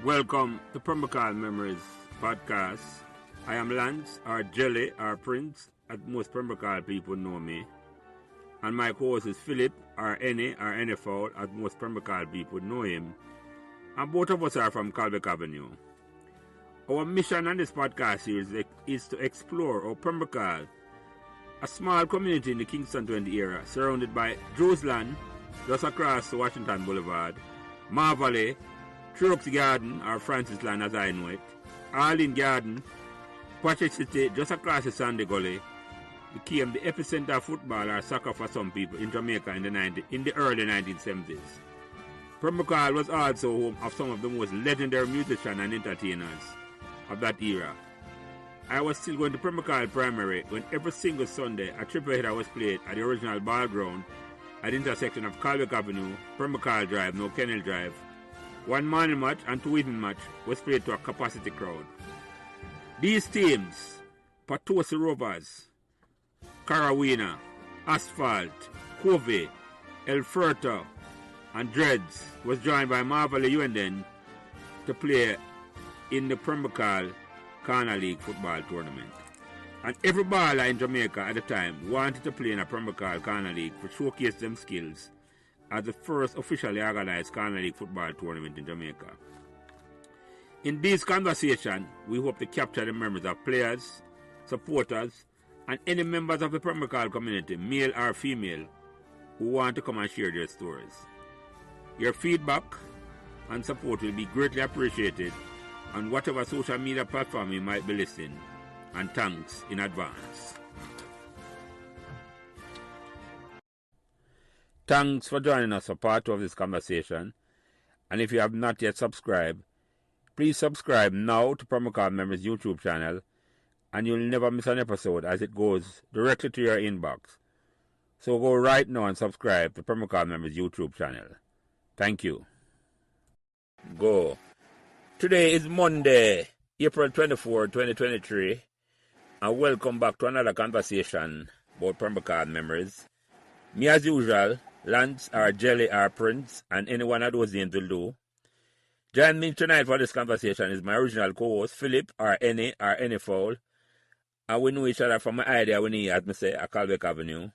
Welcome to Pembroke Hall Memories podcast. I am Lance, or Jelly, or Prince, as most Pembroke Hall people know me. And my co-host is Philip, or Any, or NFL, as most Pembroke Hall people know him. And both of us are from Pembroke Avenue. Our mission on this podcast series is to explore how Pembroke Hall, a small community in the Kingston 20 area, surrounded by Joesland, just across Washington Boulevard, Marvalley, Trucks Garden, or Francis Land as I know it, Arlene Garden, Patrick City, just across the Sandy Gully, became the epicenter of football or soccer for some people in Jamaica in the early 1970s. Pembroke Hall was also home of some of the most legendary musicians and entertainers of that era. I was still going to Pembroke Hall Primary when every single Sunday a triple header was played at the original ball ground at the intersection of Pembroke Avenue, Pembroke Hall Drive, now Kennel Drive. One morning match and two evening match was played to a capacity crowd. These teams, Patosi Rovers, Carawina, Asphalt, Covey, El Furto, and Dreads, was joined by Marvalley Uenden to play in the Pembroke Hall Corner League football tournament. And every baller in Jamaica at the time wanted to play in a Pembroke Hall Corner League to showcase them skills as the first officially organized Corner League football tournament in Jamaica. In this conversation, we hope to capture the memories of players, supporters, and any members of the Pembroke Hall community, male or female, who want to come and share their stories. Your feedback and support will be greatly appreciated on whatever social media platform you might be listening, and thanks in advance. Thanks for joining us for part 2 of this conversation, and if you have not yet subscribed, please subscribe now to Pembroke Hall Memories YouTube channel, and you'll never miss an episode as it goes directly to your inbox. So go right now and subscribe to Pembroke Hall Memories YouTube channel. Thank you. Go. Today is Monday, April 24, 2023, and welcome back to another conversation about Pembroke Hall Memories. Me as usual, Lance, or Jelly, or Prince, and any one of those names will do. Join me tonight for this conversation is my original co-host, Philip, or Any, or NFL, and we know each other from my idea when he, as me say, at Pembroke Avenue.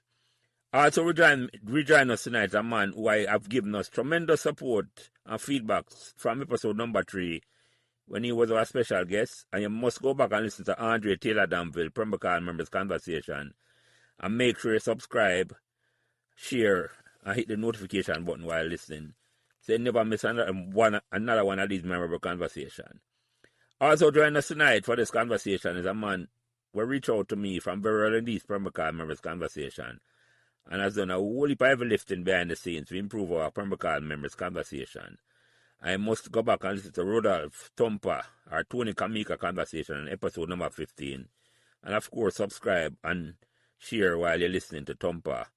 Also rejoin us tonight a man who I have given us tremendous support and feedbacks from episode number 3 when he was our special guest, and you must go back and listen to Andre Taylor Danville, Pembroke Hall Members Conversation, and make sure you subscribe, share, and hit the notification button while listening, so you never miss another one of these memorable conversations. Also join us tonight for this conversation is a man who reached out to me from very early in these Pembroke Hall Members Conversation, and has done a whole heap of heavy lifting behind the scenes to improve our Pembroke Hall Members Conversation. I must go back and listen to Rodolph Tompa, our Tony Kamika conversation on episode number 15. And of course, subscribe and share while you're listening to Tompa,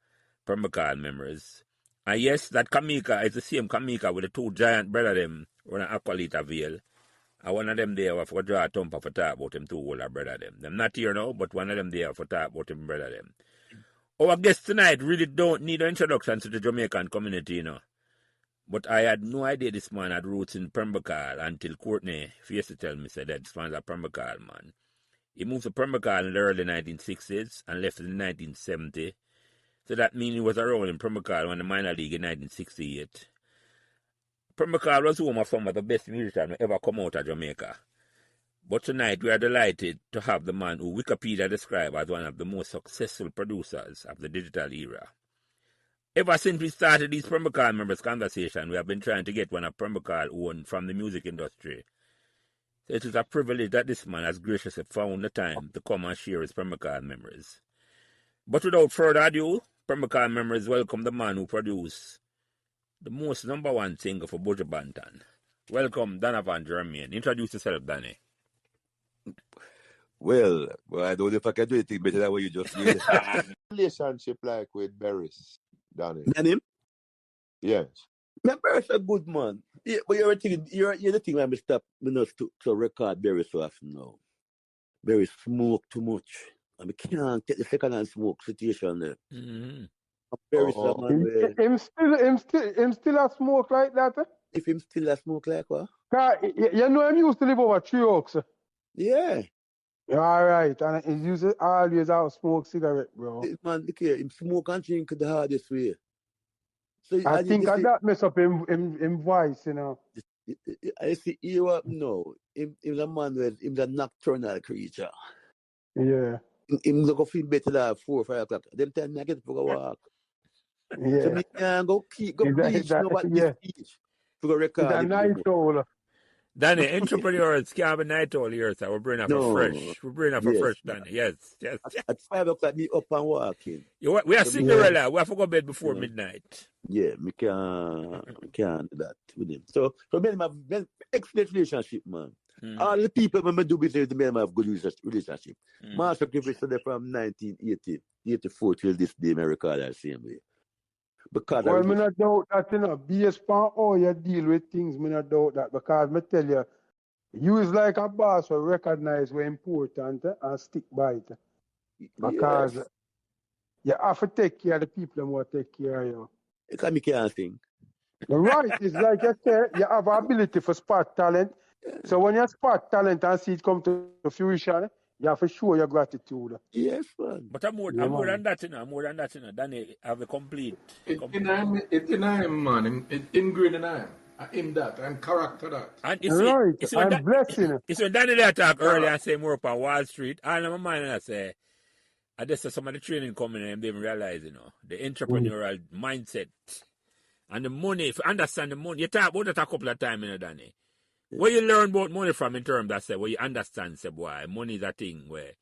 Pembroke Hall Memories. And yes, that Kamika is the same Kamika with the two giant brother them on an Aqualita Vale. And one of them there was for draw Tompa for talk about them two older brother them. Them not here now, but one of them there for talk about them brother them. Our guest tonight really don't need an introduction to the Jamaican community, you know. But I had no idea this man had roots in Pembroke Hall until Courtney used to tell me that this man's a Pembroke Hall man. He moved to Pembroke Hall in the early 1960s and left in 1970. So that means he was around in Pembroke Hall when the minor league in 1968. Pembroke Hall was home of some of the best musicians who ever come out of Jamaica. But tonight we are delighted to have the man who Wikipedia described as one of the most successful producers of the digital era. Ever since we started these Pembroke Hall Members Conversation, we have been trying to get one of Pembroke Hall owned from the music industry. So it is a privilege that this man has graciously found the time to come and share his Pembroke Hall memories. But without further ado, Pembroke Hall Memories welcome the man who produced the most #1 single for Buju Banton. Welcome, Donovan Germain. Introduce yourself, Danny. Well, I don't know if I can do anything better than what you just did. Relationship like with Barris, Danny. And him? Yes. Man, Barris a good man. Yeah, but you're the thing I'm stop to record Barris so often now. Barris smoke too much. I mean, can't take the second hand smoke situation there. Mm-hmm. Barris a man him still a smoke like that? if him still a smoke like what? You know him used to live over 3 Oaks. Yeah. All right. And he used to always have smoke cigarette, bro. This man, look here, him smoke and drink the hardest way. So I think that mess up him voice, you know. I see you up now. Him a man with him a nocturnal creature. Yeah. Him look off him better than 4 or 5 o'clock. Them time I get for a walk. Yeah. So me can go beach no but yeah. this beach. For go record. It's a night owl. Danny, entrepreneurs can't have a night owl here, so we're bringing up a fresh. We're bringing up a fresh, Danny. Yes. At 5 o'clock, me up and walking. We are Cinderella. We have to go bed before midnight. Yeah, me can't do that with him. So me have excellent relationship, man. All the people when I do business with them have good relationship. Master Clifford said from 1980, 84 till this day, I record that same way. Because well, I not doubt that, you know, based on how you deal with things, I not doubt that, because I tell you is like a boss who recognize what's important and stick by it. Because you have to take care of the people who want to take care of you. Because me can't sing. Right, it's like you say, you have ability for spot talent. So when you spot talent and see it come to fruition, you have to show your gratitude. Yes, man. But I'm more than that, you know. More than that, you know. Danny have a complete. It's in him, man. It's ingrained in him. I'm that. I'm character that. And it's I'm blessing. It's when Danny there talk earlier and say more up on Wall Street. All in my mind and I say, I just some of the training coming and they didn't realize, you know, the entrepreneurial mindset and the money. If you understand the money, you talk about that a couple of times, you know, Danny. Where you learn about money from in terms that say where you understand say boy, money is a thing where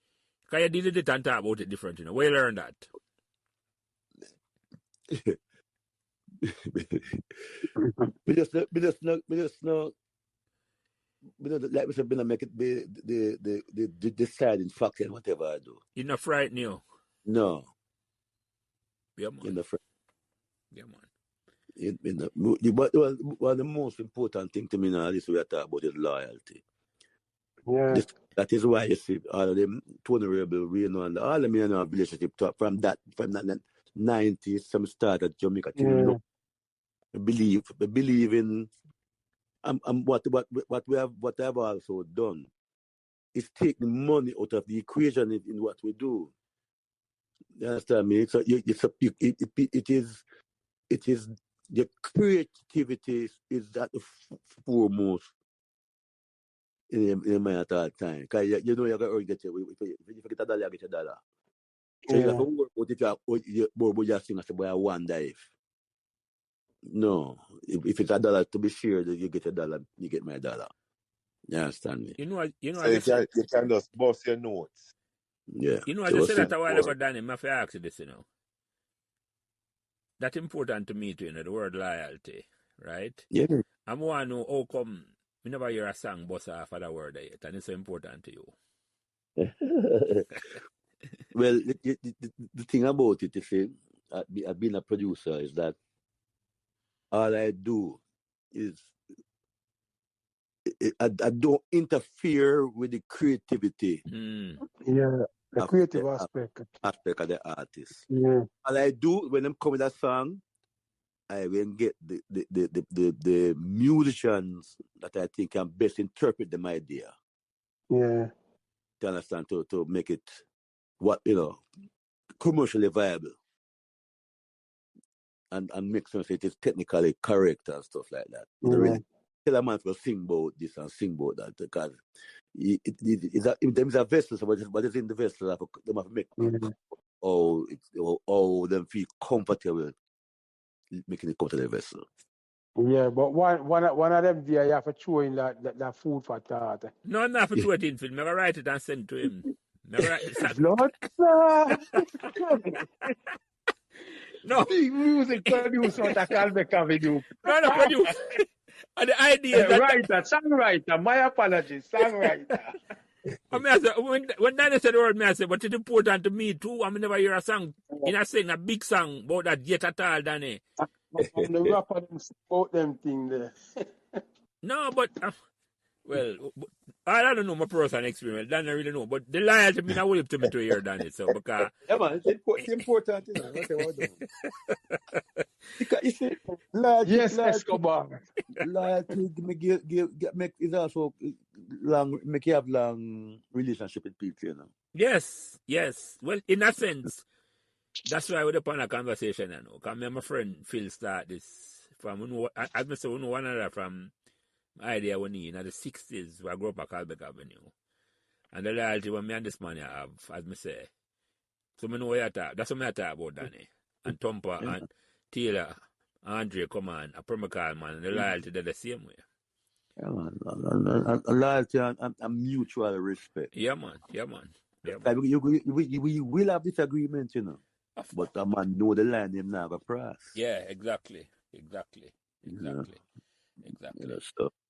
because you did it and talk about it different, you know. Where you learn that? We just know like we said, make it the deciding factor in whatever I do. You're not frightened, you? No. Yeah, man. You're not frightened. Yeah, man. But one of the most important thing to me now, this we are talking about is loyalty. Yeah. That is why you see all of them Tony Rebel, we know, and all of them in a relationship from that 90s, some started Jamaica. Yeah. Believe in what I have also done is taking money out of the equation in what we do. You understand me? So it is the creativity is that the foremost in my at all time. Because you know you're going to get if you get $1, you get $1. So you have to work out if you just sing as a boy one dive. No. If it's $1 to be shared, you get $1, you get my $1. You understand me? You know, so you can just bust your notes. Yeah. You know, I just said that a while ago, Danny, I have to ask you this, you know. That's important to me too, you know, the word loyalty, right? Yeah. I want to know how come we never hear a song bust off of that word yet, and it's so important to you. Well, the thing about it, you see, being a producer is that all I do is I don't interfere with the creativity. Yeah, the creative aspect of the artist. Yeah. All I do when I'm coming with a song, I will get the musicians that I think can best interpret the idea. Yeah. To understand, to make it commercially viable. And make sense it is technically correct and stuff like that. You don't really tell a man to sing about this and sing about that because there's a vessel, but it's in the vessel. They have to make them feel comfortable making it come to the vessel. Yeah, but one of them there you have to throw in that food for thought. No, I'm not for throw it in film. Never write it and send it to him. Never write it. Lord, no. Big music producer that can make a video. No, producer. And the idea songwriter, my apologies, songwriter. I mean, when Danny said the word, I said, but it's important to me too. I mean, never hear a song, a big song about that yet at all, Danny. And the rapper about them thing there. No, but well, I don't know my personal experience. Danny really know, but the loyalty mean I will to me to hear Danny. So because man, it's important, you know. Because you see, yes, Escobar. Loyalty make is also long make you have long relationship with people, you know. Yes. Well, in a sense, that's why we're upon a conversation, you know. Because my friend Phil start this from as I say, we know one another from idea when in the 60s, we grew up at Calbeck Avenue. And the loyalty when me and this man have, as me say. So me know what you talk. That's what I talk about, Danny. And Thumper and Taylor, Andre, come on, a Pembroke Hall, man. And the loyalty, they're the same way. Yeah, man. Loyalty and mutual respect. Yeah, man. Like, we will have disagreement, you know. But a man know the line him now go cross. Yeah, exactly. Yeah,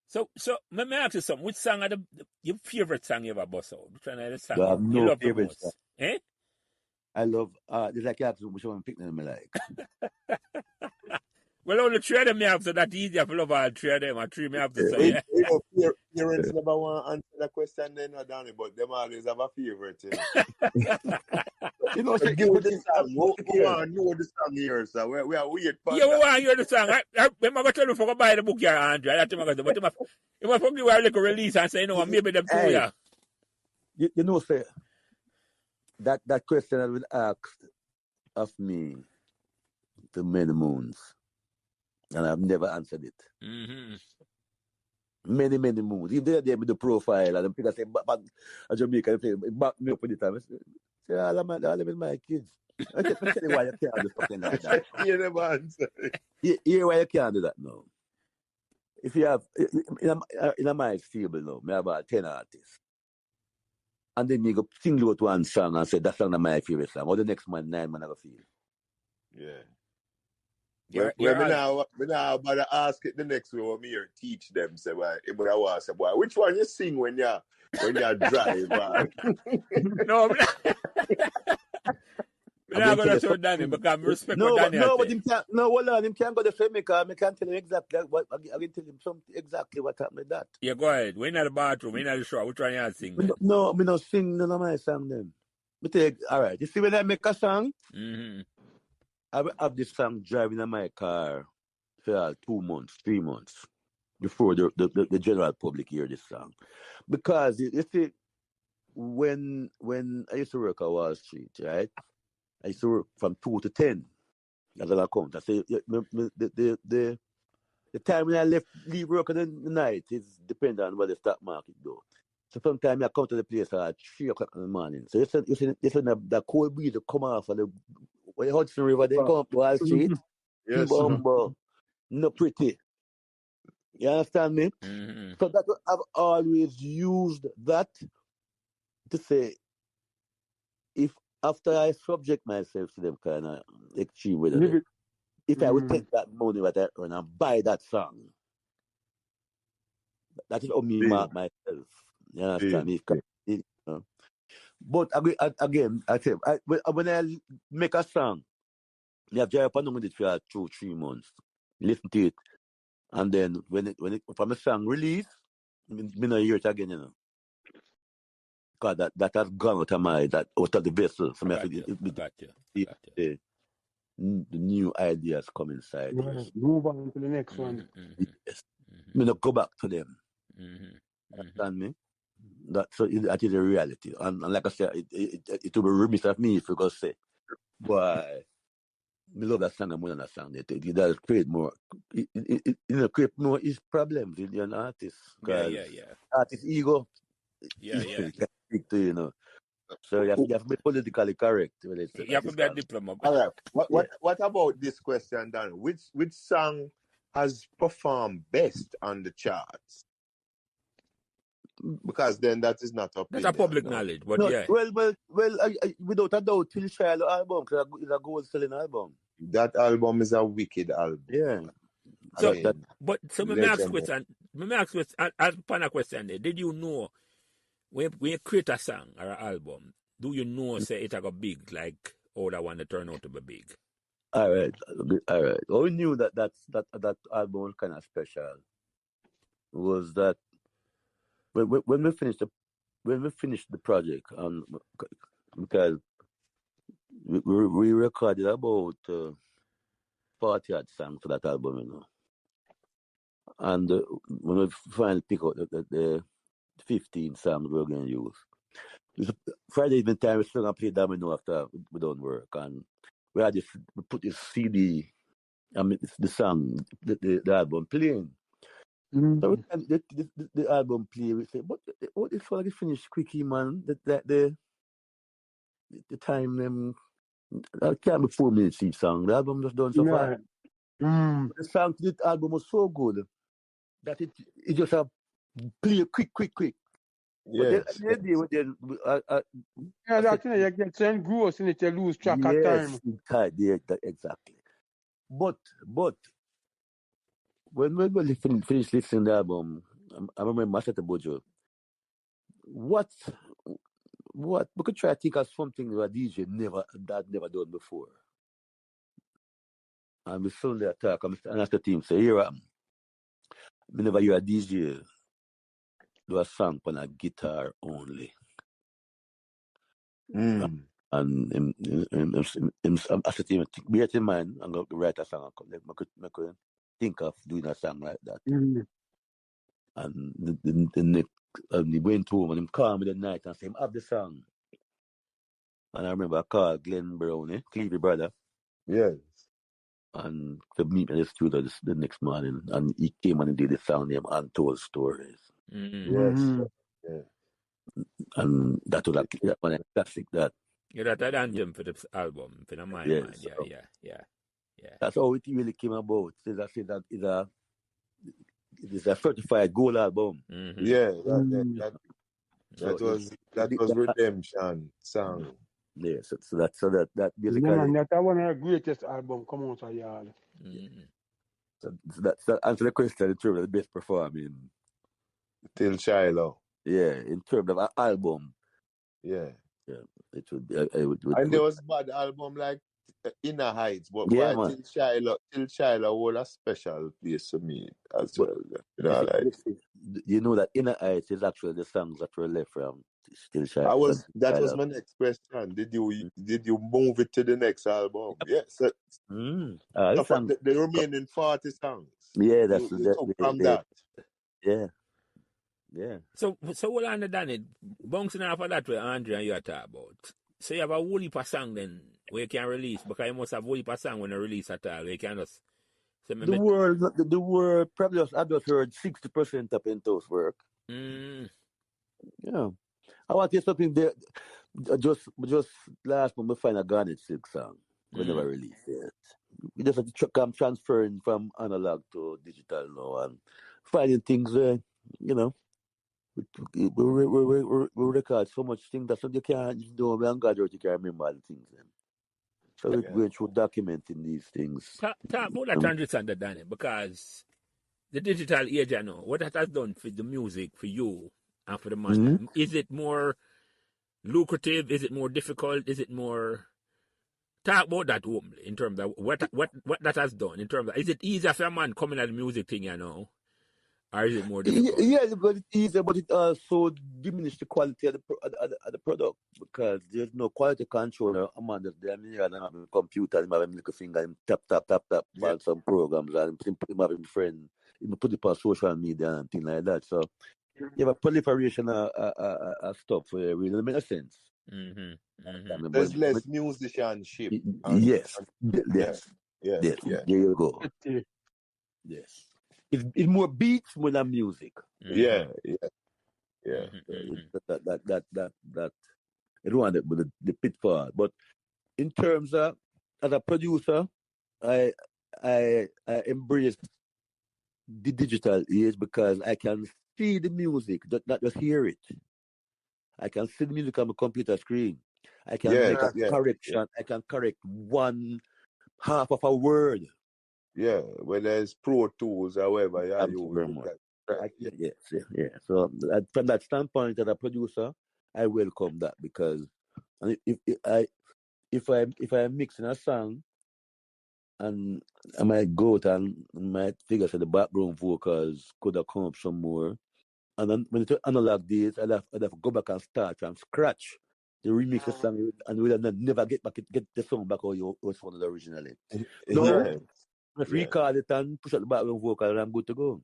So let me ask you something. Which song are your favorite song you ever bust out? Which one are the song I have you no love the favorite most? song. Eh? I love there's like you have to which one pick them like. Well, only three of them you have, so that's easier for love all three of them. And three me have to say, yeah. Parents never want to answer the question then, Danny, but them always have a favorite. You know, You know, so give us the song. We want to know the song here, so we are weird. Yeah, we want to hear the song. I'm going to tell you to buy the book here, Andre. That's what I'm going to do. But you must give a little release and say, you know, maybe them two, yeah. You know, say that question has been asked of me to many moons, and I've never answered it. Mm-hmm. Many moons. If they're there with the profile, and people say, but a Jamaican, they say, back me up with it. I say, all of them is my kids. I tell you why you can't do something like that. You never answer. Hear why you can't do that now. If you have, in my stable now, I have about 10 artists. And then you go single out one song and say, that song is my favorite song. Or the next man, 9 man, I go feel. Yeah. Me now about to ask it the next way when me here teach them. Say, boy, which one you sing when you drive? No, I'm not going to show Danny because I respect what Danny has but him can't. No, hold on. Him can't go the same because I can't tell him exactly what. I can tell him exactly what happened with that. Yeah, go ahead. We're in the bathroom. We're in the shower. Which one you sing? No, me not sing none of my song them. Me take, all right. You see when I make a song, I will have this song driving in my car for 2 months, 3 months before the general public hear this song. Because you see, when I used to work at Wall Street, right? I used to work from 2 to 10 as an accountant. I say the time when I leave work in the night is dependent on what the stock market do. So sometimes I come to the place at 3 o'clock in the morning. So you see the cold breeze will come off of the Hudson River, they come up Wall Street. Yes. No pretty. You understand me? So that I've always used that to say, if after I subject myself to them kind of extreme weather, if I would take that money that I earn and buy that song, that is how me mark myself. You understand? But again, I say, when I make a song, I have drive up with it for 2-3 months, listen to it, and then when from a song release, me not hear it again, you know. Because that has gone out of the vessel. So the new ideas come inside. Right. Move on to the next one. Yes. Me not go back to them. Understand me? That is a reality. And like I said, it will be remiss of me if you go say, boy, me love that song and more than that song. It does create more. It create more is problems with an artist. Yeah. Artist ego. Yeah. Speak to, you know. So you have to be politically correct. You have to be a diplomat. All right. What about this question, Dan? Which song has performed best on the charts? Because then that is not That's a public knowledge, but no, yeah. Well, without a doubt, Till Shiloh album, because it's a gold-selling album. That album is a wicked album. Yeah. So let me ask question. I'll find a question there. Did you know when you create a song or an album, do you know say it got big like all that one that turn out to be big? All right. All we knew that album was kind of special was that when we finished the project, because we recorded about 40 odd songs for that album, you know. And when we finally pick out the 15 songs we're going to use, Friday evening time, we still going to play Domino after we done work. And we put this CD, I mean, the song, the album playing. So the album play, we say, but what this one finished quickly, man. The time, I can't be 4 minutes each song. The album just done so far. Right. Mm. The song to the album was so good that it just play quick. Yes. But then, Yeah, that's it. You get so engrossed in it, you lose track of time. Yes, exactly. But when we finish listening to the album, I remember I said to Bojo, what we could try to think of something that a DJ never done before. And we suddenly attack and ask the team, say, here we never hear a DJ do a song on a guitar only. Mm. And I said to him, bear it in mind, I'm going to write a song. I could think of doing a song like that. Mm. And the next, he went home and he called me the night and said, I have the song. And I remember I called Glenn Brown, Clevey brother. Yes. And to meet me in the studio the next morning. And he came and he did the song named Untold Stories. Mm-hmm. Yes. Yeah. And that was a classic that. Yeah, that's an anthem for the album, for the mind. Yes, Yeah. That's how it really came about. Since I said that it's a certified gold album. Mm-hmm. Yeah, that was Redemption song. Yeah, so that basically. Yeah, man, that's one of the greatest album come out of y'all. Mm-hmm. So that's answer the question in terms of the best performing. Till Shiloh. Yeah, in terms of an album. Yeah. It would be. I would and there was bad album like Inner Heights, but yeah, why Till Shiloh was a special place for me as well. You know that Inner Heights is actually the songs that were left from Still Shiloh. That was my next question. Did you move it to the next album? Yes. The remaining 40 songs. Yeah, that's from that. Yeah. So what I understand it, bouncing off of that way, Andre and you are talking about. So you have a whole heap of song then where you can release, because you must have a whole heap of song when you release at all. You can just the word probably I just heard 60% of Pento's work. Yeah. I want to hear something there. Just last month we find a Garnet Silk song. We never released it. We just have to come transferring from analog to digital now and finding things where, we record so much things that you can't, we haven't got you can't remember all the things then. So we're going through documenting these things. Talk about that transition, Danny, because the digital age, I know, what that has done for the music, for you, and for the man. Mm-hmm. Is it more lucrative? Is it more difficult? Is it more... Talk about that openly in terms of what that has done. In terms of, is it easier for a man coming at the music thing, or is it more difficult? Yeah, but it's easier, but it also diminishes the quality of the product because there's no quality control. A man just there, and have a computer, and have a little finger, and tap on some programs, and him have a friend, he put it on social media and things like that. So you have a proliferation of stuff where it really makes sense. Mm-hmm. There's less musicianship. Yes. There you go. Yes. It's more beats more than music. Yeah. That I don't want it with the pitfall. But in terms of as a producer, I embrace the digital age because I can see the music, not just hear it. I can see the music on my computer screen. I can make a correction. Yeah. I can correct one half of a word. Yeah, whether it's Pro Tools or whatever. Yeah, Yeah. So from that standpoint, as a producer, I welcome that because if I'm mixing a song, and I might go out and might figure out the background vocals could have come up some more. And then when it's analog days, I'd have to go back and start from scratch. The remix the song and we'll never get the song back how you sounded originally. No, just record it and push out the background vocal and I'm good to go.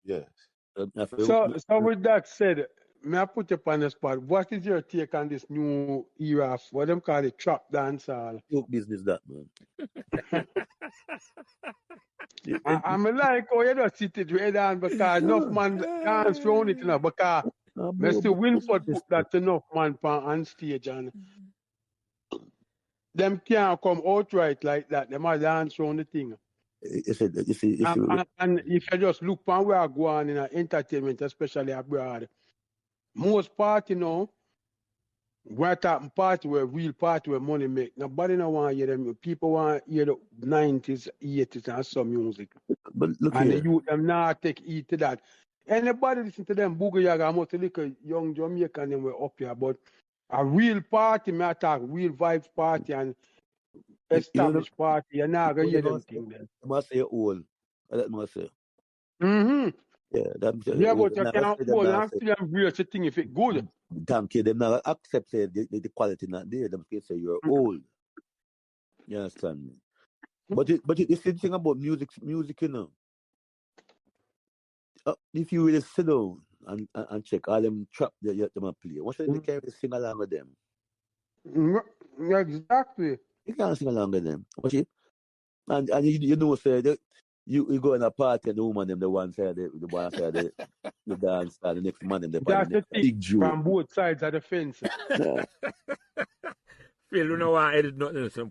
Yes. So with that said, may I put you on the spot? What is your take on this new era of what them call it trap dancehall? Joke business that, man. I'm like, oh, you don't sit it way down because enough man dance round it, you know, because Mr. Winford put that enough man on stage and them can't come outright like that. Them are dance round the thing. And if you just look on where I go on in entertainment, especially abroad, most party now, we're talking party where real party where money make. Nobody no want to hear them. People want to hear the 90s, 80s and some music. But look and here. the youth them not take heed to that. Anybody listen to them boogie yaga, most little young Jamaican them were up here, but a real party, me talk real vibes party and established party, you're not gonna hear them thing then. I must say old. I must say. Mm-hmm. Yeah, Yeah, but you can't hold and still embrace the thing if it good. Thank you. Them not accept say the quality not there. Them say you're old. You understand me? But it's the thing about music, you know. If you really sit down and check all them trap that you them play, what should they can't really sing along with them? Exactly. You can't sing along with them. Watch it. And you know say that you go in a party and the woman them the one side the one side the dance and the next man them the big Jew from both sides of the fence. Yeah. Phil, you know why I edit nothing? Some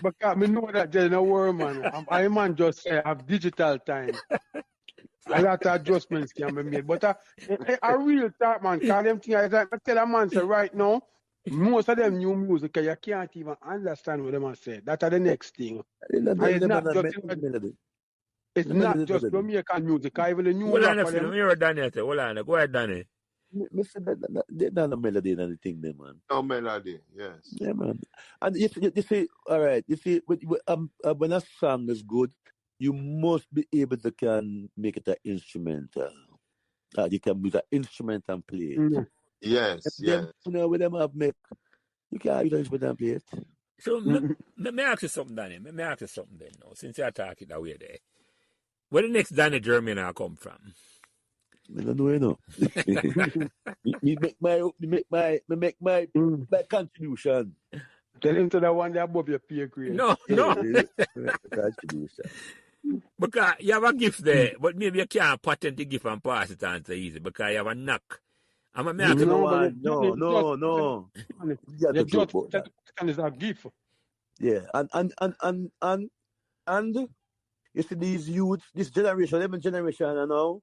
because me know that there's no word, man. I man just say have digital time. A lot of adjustments can be made. But a real talk, man, because them things, I tell a man, say right now, most of them new music, you can't even understand what them say. That's the next thing. It's not just Jamaican music, even the new rap for them. Hold on, go ahead, Danny. There's not a melody in the thing there, man. No melody, yes. Yeah, man. And you see, all right, you see, when a song is good, you must be able to can make it an instrumental. You can use an instrument and play it. Mm-hmm. Yes, yes. You know, with them have make, you can't use an instrument and play it. So, me ask you something, Danny. Me ask you something then, now, since you're talking that way there. Where the next Donovan Germain will come from? I don't know, you know. me make my contribution. Tell him to the one that above your pay grade. No. Contribution. Because you have a gift there, but maybe you can't patent the gift and pass it on so easy because you have a knack. I'm a man. No. You just is a gift. Yeah, and you see these youths, this generation, every generation, you know,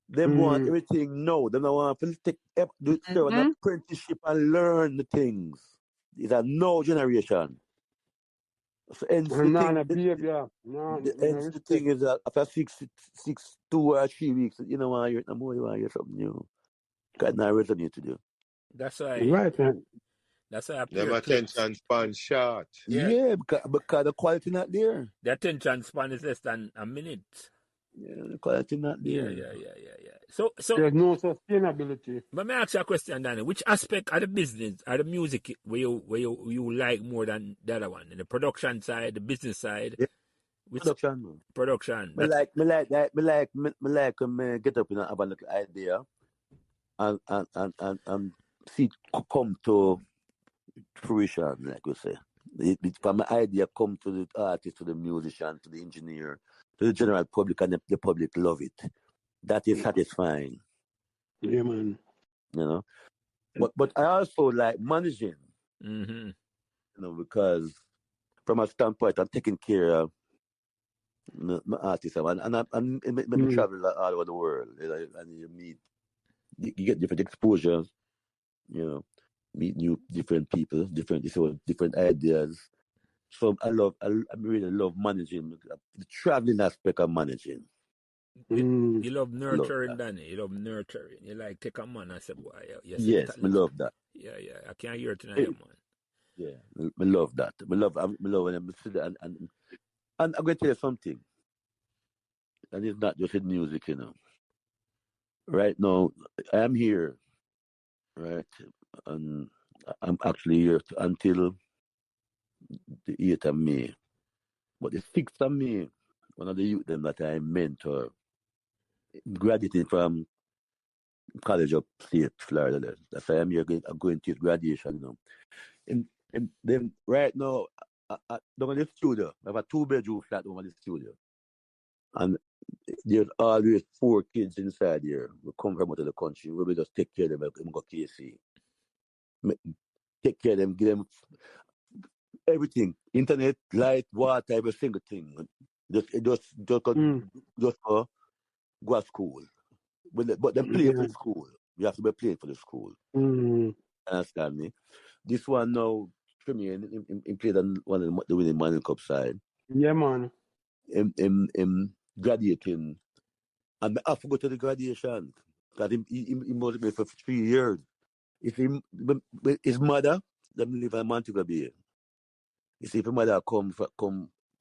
they want everything now. They don't want to take an apprenticeship and learn the things. It's a no generation. So the thing is that after 2 or 3 weeks, you know, you want to hear something new. Got no resonate to do. That's why. Right, man. That's why I them attention span short. Yeah, because the quality not there. The attention span is less than a minute. Yeah, the quality not there. Yeah. So there's no sustainability. But may I ask you a question, Danny? Which aspect of the business, of the music, where you like more than the other one? In the production side, the business side? Yeah. Production. Me like get up and have a little idea and see it come to fruition, like we say. From my idea come to the artist, to the musician, to the engineer, to the general public, and the public love it. That is satisfying. Yeah, man. You know, but I also like managing. Mm-hmm. You know, because from a standpoint, I'm taking care of my artists, and me travel all over the world, you know, and you get different exposures. You know, meet new different people, different ideas. So I really love managing the traveling aspect of managing. You love nurturing, Danny. You love nurturing. You like take a man and say, boy, yes, I love that. Yeah. I can't hear it tonight, man. Yeah, I love that. I love when I'm sitting and I'm going to tell you something. And it's not just in music, you know. Right now, I am here, right? And I'm actually here until the 8th of May. But the 6th of May, one of the youth them that I mentor graduating from College of State, Florida. There. That's why I'm here going to graduation, you know. And then right now, down in the studio, I have a 2-bedroom flat over the studio. And there's always 4 kids inside here. We come from out of the country. We will just take care of them. We go KC. Take care of them, give them everything. Internet, light, water, every single thing. Just go to school. But them play for the school. You have to be playing for the school. Understand me? This one now, Tremaine, he played on one of the winning Manning Cup side. Yeah, man. Him graduating. And I have to go to the graduation. Because he must be for 3 years. If his mother, them live in Montego Bay. You see, if his mother come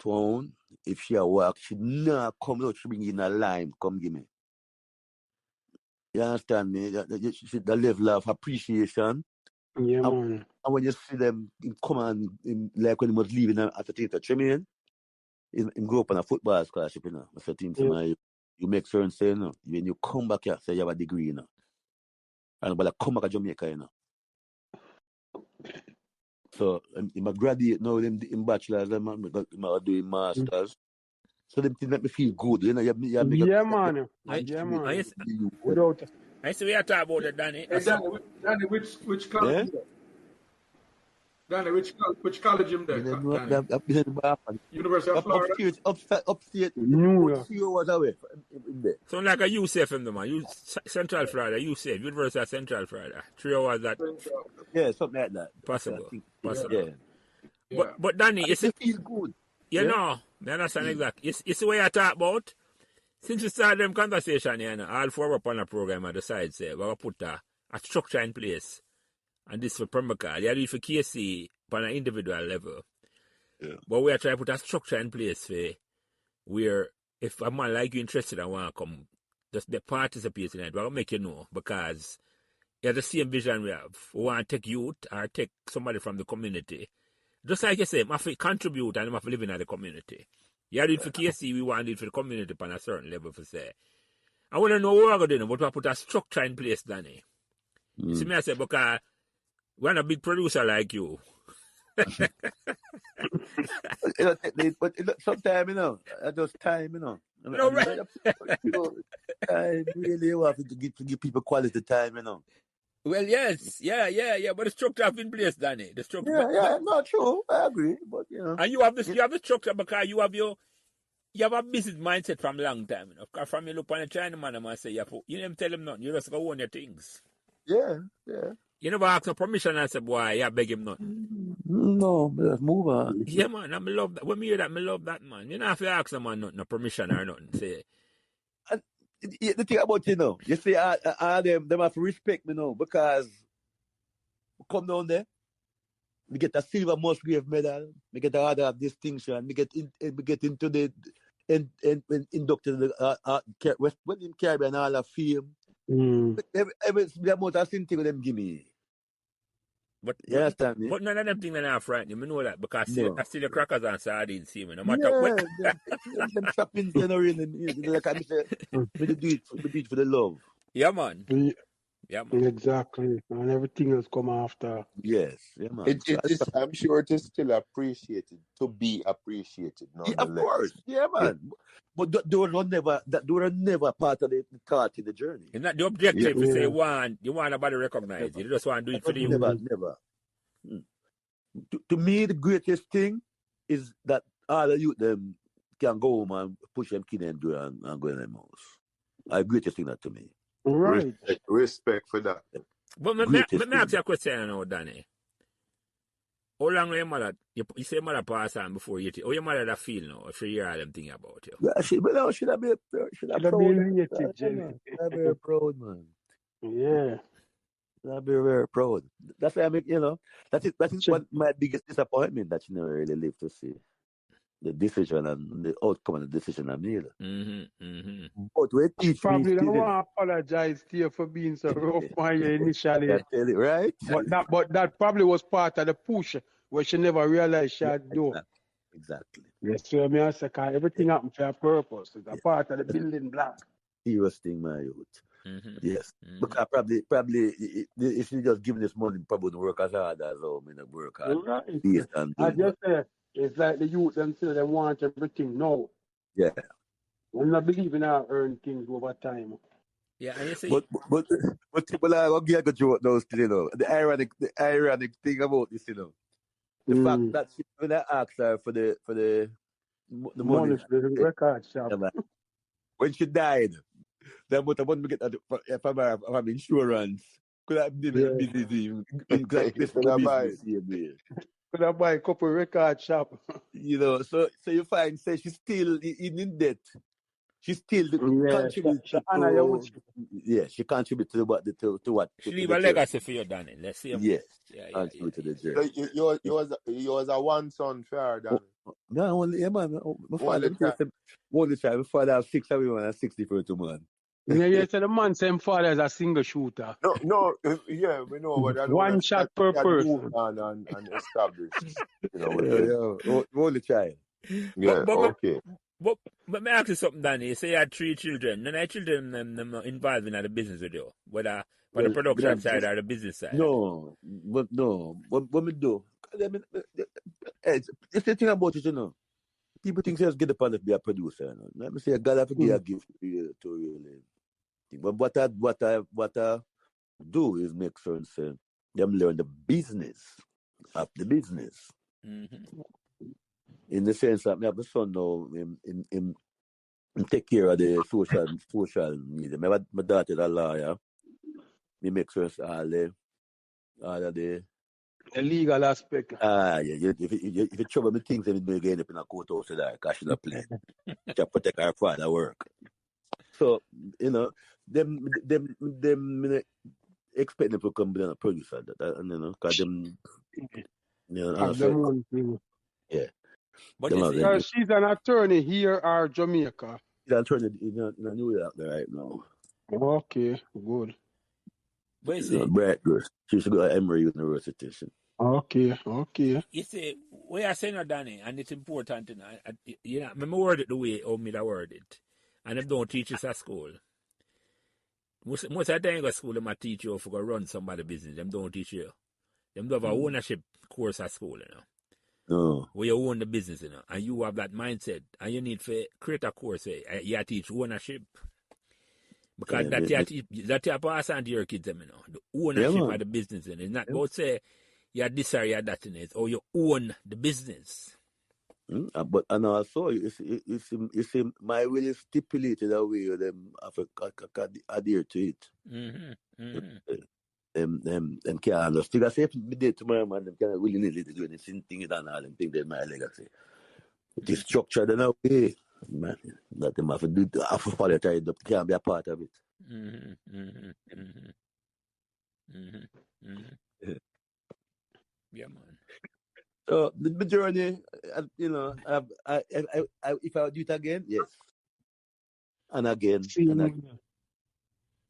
town, if she work, she not come out, she bring in a lime, come give me. You understand me? The level of appreciation. Yeah, man. And when you see them come on, like when he was leaving after theatre Tremaine, he grew up on a football scholarship, you know. So team you make certain say, you know, when you come back here, say you have a degree, you know. And but I come back to Jamaica, you know. So I'm a graduate now, in bachelor's, I'm doing masters. So them things make me feel good, you know. Yeah, man. Without I see we are talking about it, Danny. Hey, Danny, which college? Yeah? Danny, which college you there? University of Florida. Upstate. New York. 3 hours away. Sound like a UCF in the man. Central Florida, UCF, University of Central Florida. 3 hours that. Yeah, something like that. Possible. Yeah. But Danny, it feels good. You know, I understand exactly. It's the way I talk about. Since we started them conversation here, you know, all 4 up on the program at the side say, we're going to put a structure in place. And this for Pembroke Hall. You do it for KC on an individual level. Yeah. But we are trying to put a structure in place for where if a man like you interested and want to come, just be participate in it, we're going to make you know. Because you have the same vision we have. We want to take youth or take somebody from the community. Just like you say, we have to contribute and we have to live in the community. You do it for KC, we want it for the community on a certain level for say. I want to know what we're going to do, but we put a structure in place, Danny. You see me, I say, because we're a big producer like you. But sometimes, you know, just time, you know. No, right. Time really you have to give people quality time, you know. Well, yes, yeah. But the structure have in place, Danny. The structure. Yeah, not true. I agree, but you know. And you have this, you have the structure because you have a business mindset from a long time. You know? Because from you look on a Chinaman and say, you never tell him nothing. You just go own your things. Yeah. You never ask no permission and say, boy, you beg him nothing. No, let's move on. Yeah, man, I love that. When me hear that, I love that, man. You don't have to ask a man nothing, no permission or nothing. Say. And the thing about you see, them have to respect me now because come down there, we get a silver Musgrave medal, we get a order of distinction, we get into the inducted the West Caribbean Hall of Fame. Every the amount of things them give me. But you understand me? But none of them things that are frightening. I know that because I see the crackers and sardines see me. No matter what. them trappings, you know, really. Like I said, we do it for the love. Yeah, man. Yeah, man. Exactly. And everything else come after. Yes, yeah, man. I'm sure it is still appreciated, to be appreciated. Yeah, of course. Yeah, man. But those were never part of the thought in the journey. It's not the objective to say you want nobody recognize you. You just want to do it for the youth. Never. To me, the greatest thing is that all the youth them can go home and push them kid and do and go in their house. The greatest thing that to me. Right. Respect for that. But let me ask you a question now, Danny. How long your mother, you say mother passed on before you, how your mother that feel now, if you hear all them thing about you? Yeah, she should be proud, man. Yeah. I'll be very proud. That's why I mean, you know, that is what my biggest disappointment that she never really lived to see the decision and the outcome of the decision I made. But we teach probably me. Don't want to apologize to you for being so rough on you initially. I tell it, right? But that probably was part of the push where she never realized she had done. Exactly. Yes, so I mean, everything happened for a purpose. It's a part of the building block. serious thing, my youth. Mm-hmm. Yes. Mm-hmm. Because probably, if you just give this money, probably wouldn't work as hard as how I work hard. Right. Based on I things. just say it's like the youth themselves, they want everything now. Yeah. I'm not believing I earn things over time. Yeah, and you see, But people are going to get you those things, you know. The ironic thing about this, you know. The fact that when I asked her for the money, Money for the record shop. when she died, that what I want to get from her from insurance. Could have been a business, could have business same. Could I buy a couple record shop? You know, so you find say she's still in debt. She still contributes to honor your wood. Yeah, she contributes to what she leave a legacy for you, Danny. Let's see. Yes. Yeah. Contribute to the journey. So you was a one son fair, Danny. No, only man. My father only child. My father have 6 of women and 60 for 2 man. Yeah, you said the man same father is a single shooter. No, yeah, we know what that one shot per person and established. You know what only child. Yeah, okay. But me ask you something, Danny. You say you had 3 children. None of your children them involved in the business with you, whether on the production side or the business side. No. What me do? It's the thing about it, you know. People think they just get the part to be a producer. You know? Let me say, God have to give a gift to really. But what I do is make sure them learn the business of the business. Mm-hmm. In the sense that I have a son now, in take care of the social media. My daughter is a lawyer. Me make sure all of the legal aspect. Yeah. If you trouble me things, then you end up in a courthouse there, because she's not playing. To protect her father work. So, you know, them expect them to come be a producer, and you know, because them, you know, yeah. But she's an attorney here or Jamaica. She's an attorney in New York right now. Okay, good. But you see, Brad, she should go to Emory University. Okay. You see, we are saying that, Danny, and it's important, you know, I word it the way how me that word it. And them don't teach us at school. Most of the time you go to school, them teach you if you go run somebody's business. Them don't teach you. Them do have a ownership course at school, you know. No. Where you own the business, you know, and you have that mindset, and you need to create a course where you teach ownership. Because that you pass on to your kids, you know, the ownership of the business, and it's not about say you're this or you're that in it, or you own the business. But and also, you see, my will is stipulated that way them have to adhere to it. Them can't understand. Because if we did tomorrow, man, them can't willingly do anything and all them things that my legacy. It is structured in a way, man, that them have to do, have to follow it, up, can't be a part of it. Yeah, man. So the journey, you know, if I do it again, yes, and again,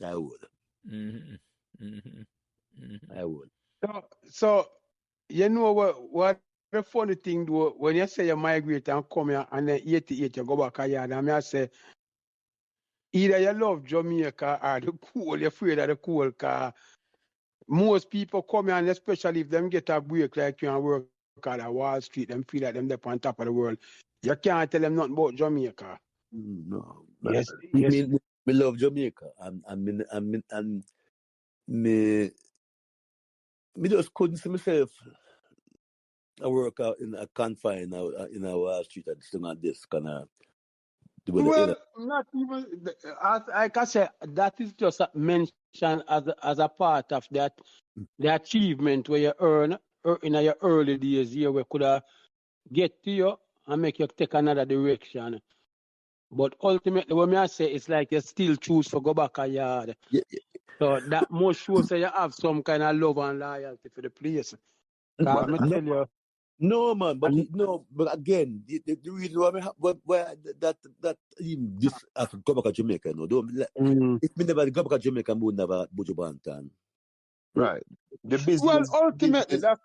I would. I would. So you know what the funny thing do when you say you migrate and come here and then 88 you go back a yard, and I say either you love Jamaica or the cool, you're afraid of the cool, because most people come here, and especially if them get a break like you and work at Wall Street, them feel like them up on top of the world. You can't tell them nothing about Jamaica. No. Yes. Me love Jamaica, and me just couldn't see myself I work out in a confine in a Wall Street and still on this kind of. Well, not even like I said, that is just mentioned as a part of that the achievement where you earn in your early days here, where could have get to you and make you take another direction. But ultimately, what I say, it's like you still choose to go back a yard. Yeah. So that most shows that you have some kind of love and loyalty for the place. No, man, but again, the reason why that even this has to go back to Jamaica, if me never go back to Jamaica, I would never Bujubantan. Right. The business. Well, ultimately, that's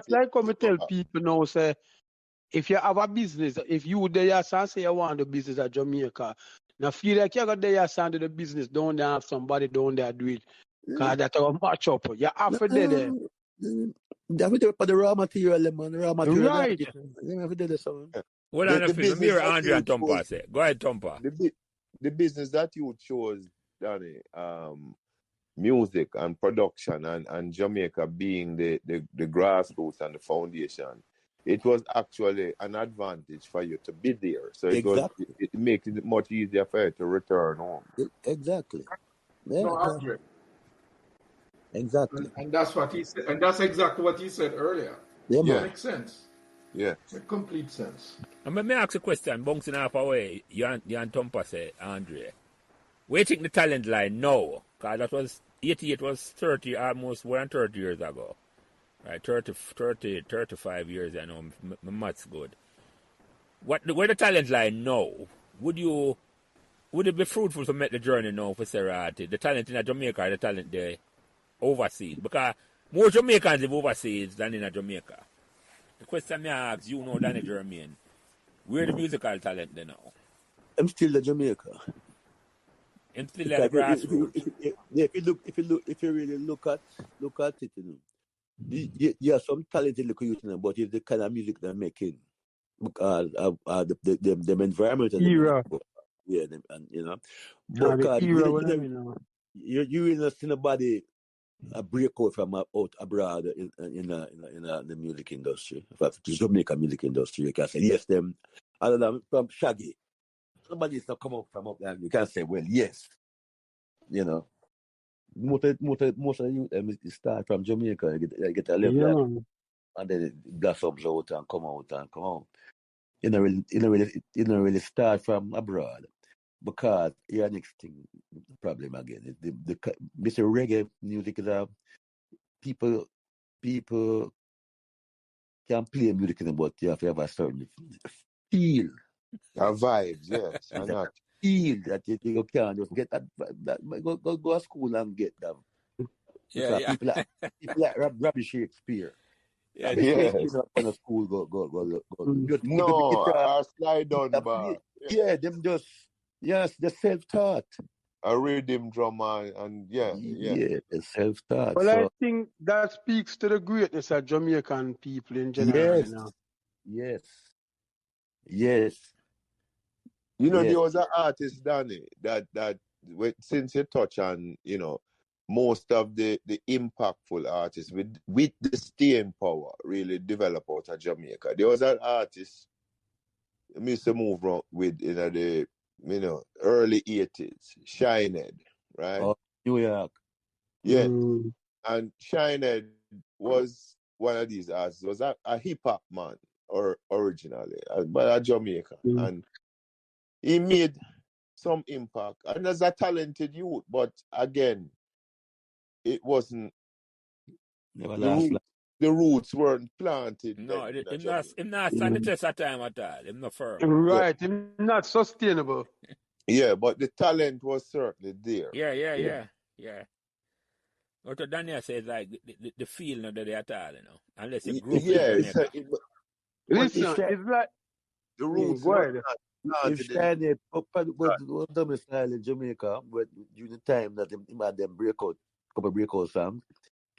like when we tell people now, say, if you have a business, if you there say you want the business at Jamaica, Now feel like you got there sound of the business, don't they have somebody down there do it. Because that's a match up. You have to do there. They have to do it for the raw material, man. Raw material. Right. They have to do this. Hold on a The film. business Mirror that Andre you and Tompa chose, say. Go ahead, Tompa. the business that you chose, Danny, music and production and Jamaica being the grassroots and the foundation, it was actually an advantage for you to be there. So it makes it much easier for you to return home. Exactly. Yeah. No, Andre. Exactly. And that's what he said. And that's exactly what he said earlier. Yeah, Yeah. man. Makes sense. Yeah. Makes complete sense. And let me ask a question, bouncing half away. You and Tompa say, Andre. Where you think the talent line now? Because that was 88 was 30, almost 130 years ago. Right, 35 years, I know, my math's good. Where the talent line now? Would it be fruitful to make the journey now for Serati? The talent in Jamaica or the talent there overseas? Because more Jamaicans live overseas than in Jamaica. The question I ask you know, Donovan Germain, where the musical talent there now? I'm still in Jamaica. I'm still at the grassroots. If you really look at it, you have some talented little youth, but it's the kind of music they're making because of the environment and Era. But The era, you will see nobody a breakout from out abroad in the music industry. In fact, the Jamaican music industry, you can say yes, them other than from Shaggy. Somebody's not come up from up there. You can say, well, yes, Most of the youth start from Jamaica, get a level, and then it blossoms out and come out. You don't really start from abroad because your next thing problem again. Mr. Reggae music is people can play music, but you have to have a certain feel. Vibes, yes, and not Feel that you can't just get that go to school and get that. Because people like Robbie Shakespeare. Yeah, yes. On a school go. Just No, guitar, a slide on bar. yeah, them just they're self-taught. A rhythm drummer and Yeah, they're self-taught. Well, so, I think that speaks to the greatness of Jamaican people in general. Yes. You know, there was an artist, Danny, that since you touch on, most of the impactful artists with the staying power really develop out of Jamaica. There was an artist Mr. Move on with in the early 80s, Shinehead, right? Oh, New York. Yeah. And Shinehead was one of these artists, was a hip hop man or originally, but a Jamaican. And he made some impact. And as a talented youth, but again, it wasn't the roots weren't planted. No, him not stand the test of time at all. Him not firm. Right, him not sustainable. Yeah, but the talent was certainly there. Yeah. What Daniel says, like the feel not there at all, unless you grew up in Jamaica. Listen, it's like the roots were not if Shiny was done style in Jamaica, but during the time that him had them couple breakout songs,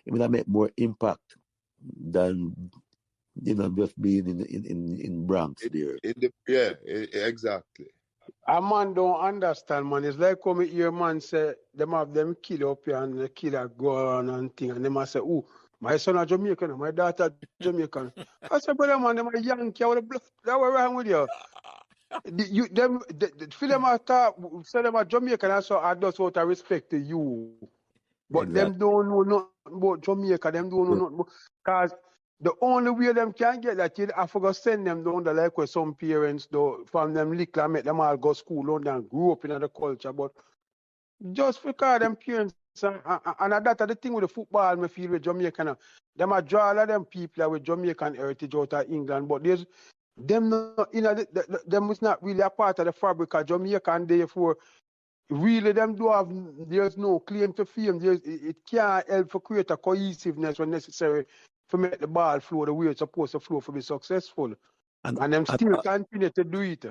it would have made more impact than just being in Bronx there. Exactly. A man don't understand, man. It's like come here, man, say them have them kill up here and the killer go on and thing, and them a say, "Oh, my son a Jamaican, my daughter Jamaican." I said, "Brother, man, them a Yankee with the blood. That what wrong with you?" Feel them a talk, say them a Jamaican, and so I just out of respect to you. But Exactly. them don't know nothing about Jamaica. Them don't know nothing because the only way them can get that, I forgot send them down there like where some parents do from them little and make them all go school down there and grow up in the culture. But just because them parents and that's the thing with the football, me feel with Jamaica now. Them a draw a lot of them people with Jamaican heritage out of England, but there's them not, them is not really a part of the fabric of Jamaica, and therefore really them do have, there's no claim to fame. It can't help to create a cohesiveness when necessary to make the ball flow the way it's supposed to flow to be successful. And them still continue to do it.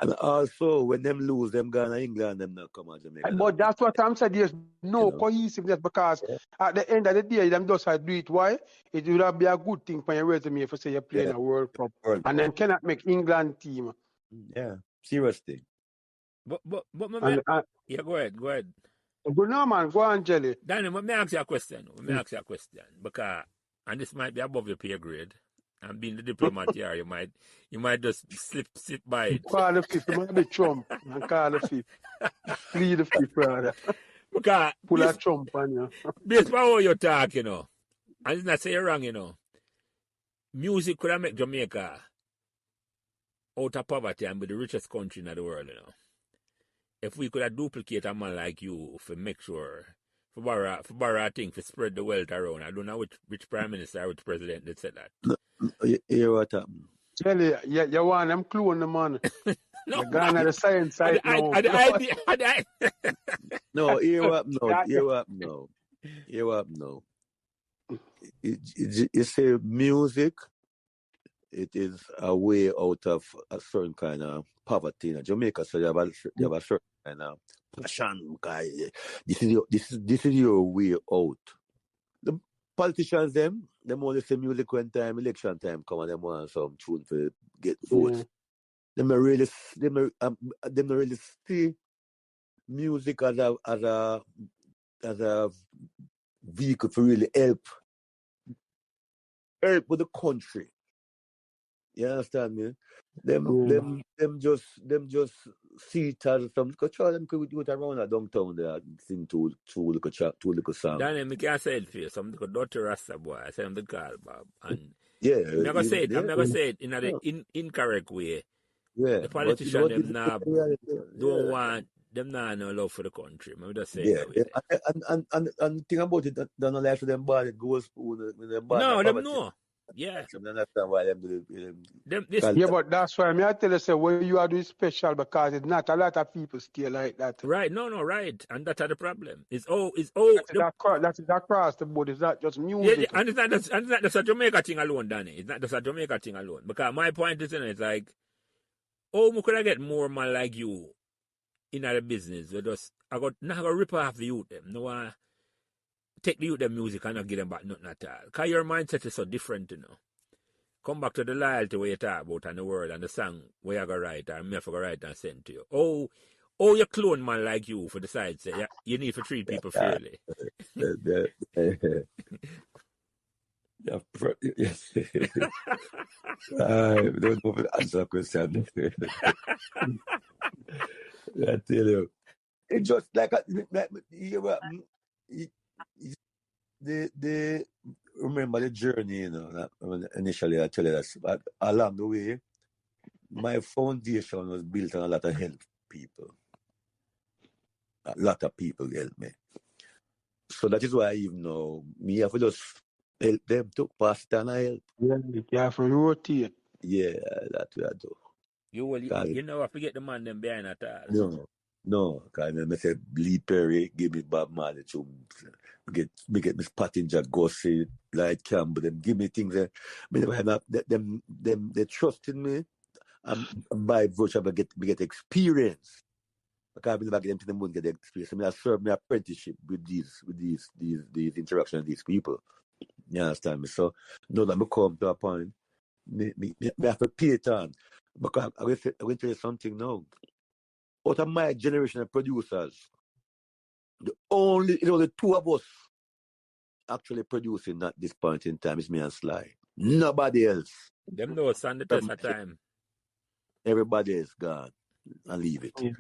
And also, when them lose, them gone to England, them not come out Jamaica. But that's what I'm saying. There's no cohesiveness because at the end of the day, them just do it. Why? It would have been a good thing for your resume if you say you're playing a World Cup. And then cannot make England team. Yeah, serious thing. But yeah, go ahead. But no, man, go on, Jelly. Danny, let me ask you a question. Because, and this might be above your pay grade. And being the diplomat here, you might just slip by it. Call the fifth. You might be Trump and call the fifth. Plead the fifth, brother. Because pull a Trump on you. Based on how you talk, and it's not say you're wrong, music could have make Jamaica out of poverty and be the richest country in the world, If we could have duplicate a man like you for make sure, for borrow a thing, for spread the wealth around. I don't know which prime minister or which president that said that. You hear what happened? Jelly, you want them clone the man. No, you're gone at the science side now. No, hear what no. Hear what no. You say music, it is a way out of a certain kind of poverty in Jamaica. So you have a certain kind of passion. This is your way out. The politicians them only say music when election time come and them want some tune to get votes. Them not really see music as a vehicle to really help with the country. You understand me? Them just see it as some them could do it around at downtown there, sing two little songs. Danny, I can't say it for you. Some dirty Rasta boy. I say I'm the call, Bob. And I'm never say it in an incorrect way. Yeah. The politicians don't want them not no love for the country. I'm just saying that way. And think about it, don't know like them bad goes spoon when them bad. No, them no. Yeah. I don't understand why them do yeah, but that's why I tell you, say, what you are doing special because it's not a lot of people still like that. Right, no, right. And that's the problem. That's across the board. It's not just music. Yeah, and it's not just a Jamaica thing alone, Danny. It's not just a Jamaica thing alone. Because my point is, it's like, we could have get more man like you in the business. I got not gonna rip off the youth them. No, take the youth them music and not give them back nothing at all. Because your mindset is so different, Come back to the loyalty where you talk about and the word and the song where you go write or me have to go write and send to you. Oh, you clone man like you for the side say you need to treat people fairly. Yes. I don't know if I answer the question. I tell you. It's just like the remember the journey, initially I tell you that, but along the way, my foundation was built on a lot of help people. A lot of people help me. So that is why even now, me have to just help them to pass it and I help. Yeah, you have to rotate. Yeah, that's what I do. You know, I forget the man them behind that all. No, because I say Lee Perry give me Bob Marley to get Miss Pottinger, Gossie, Light Campbell, them give me things that they trust in me and by virtue of I get experience. Because I believe I get them to them won't get the experience. I mean I serve my apprenticeship with these interactions with these people. You understand me? So now that I come to a point, me have to pay it on. Because I'm going to tell you something now. Out of my generation of producers, the two of us actually producing at this point in time is me and Sly. Nobody else. Them know stand the test of time. Everybody is gone and leave it. Yeah.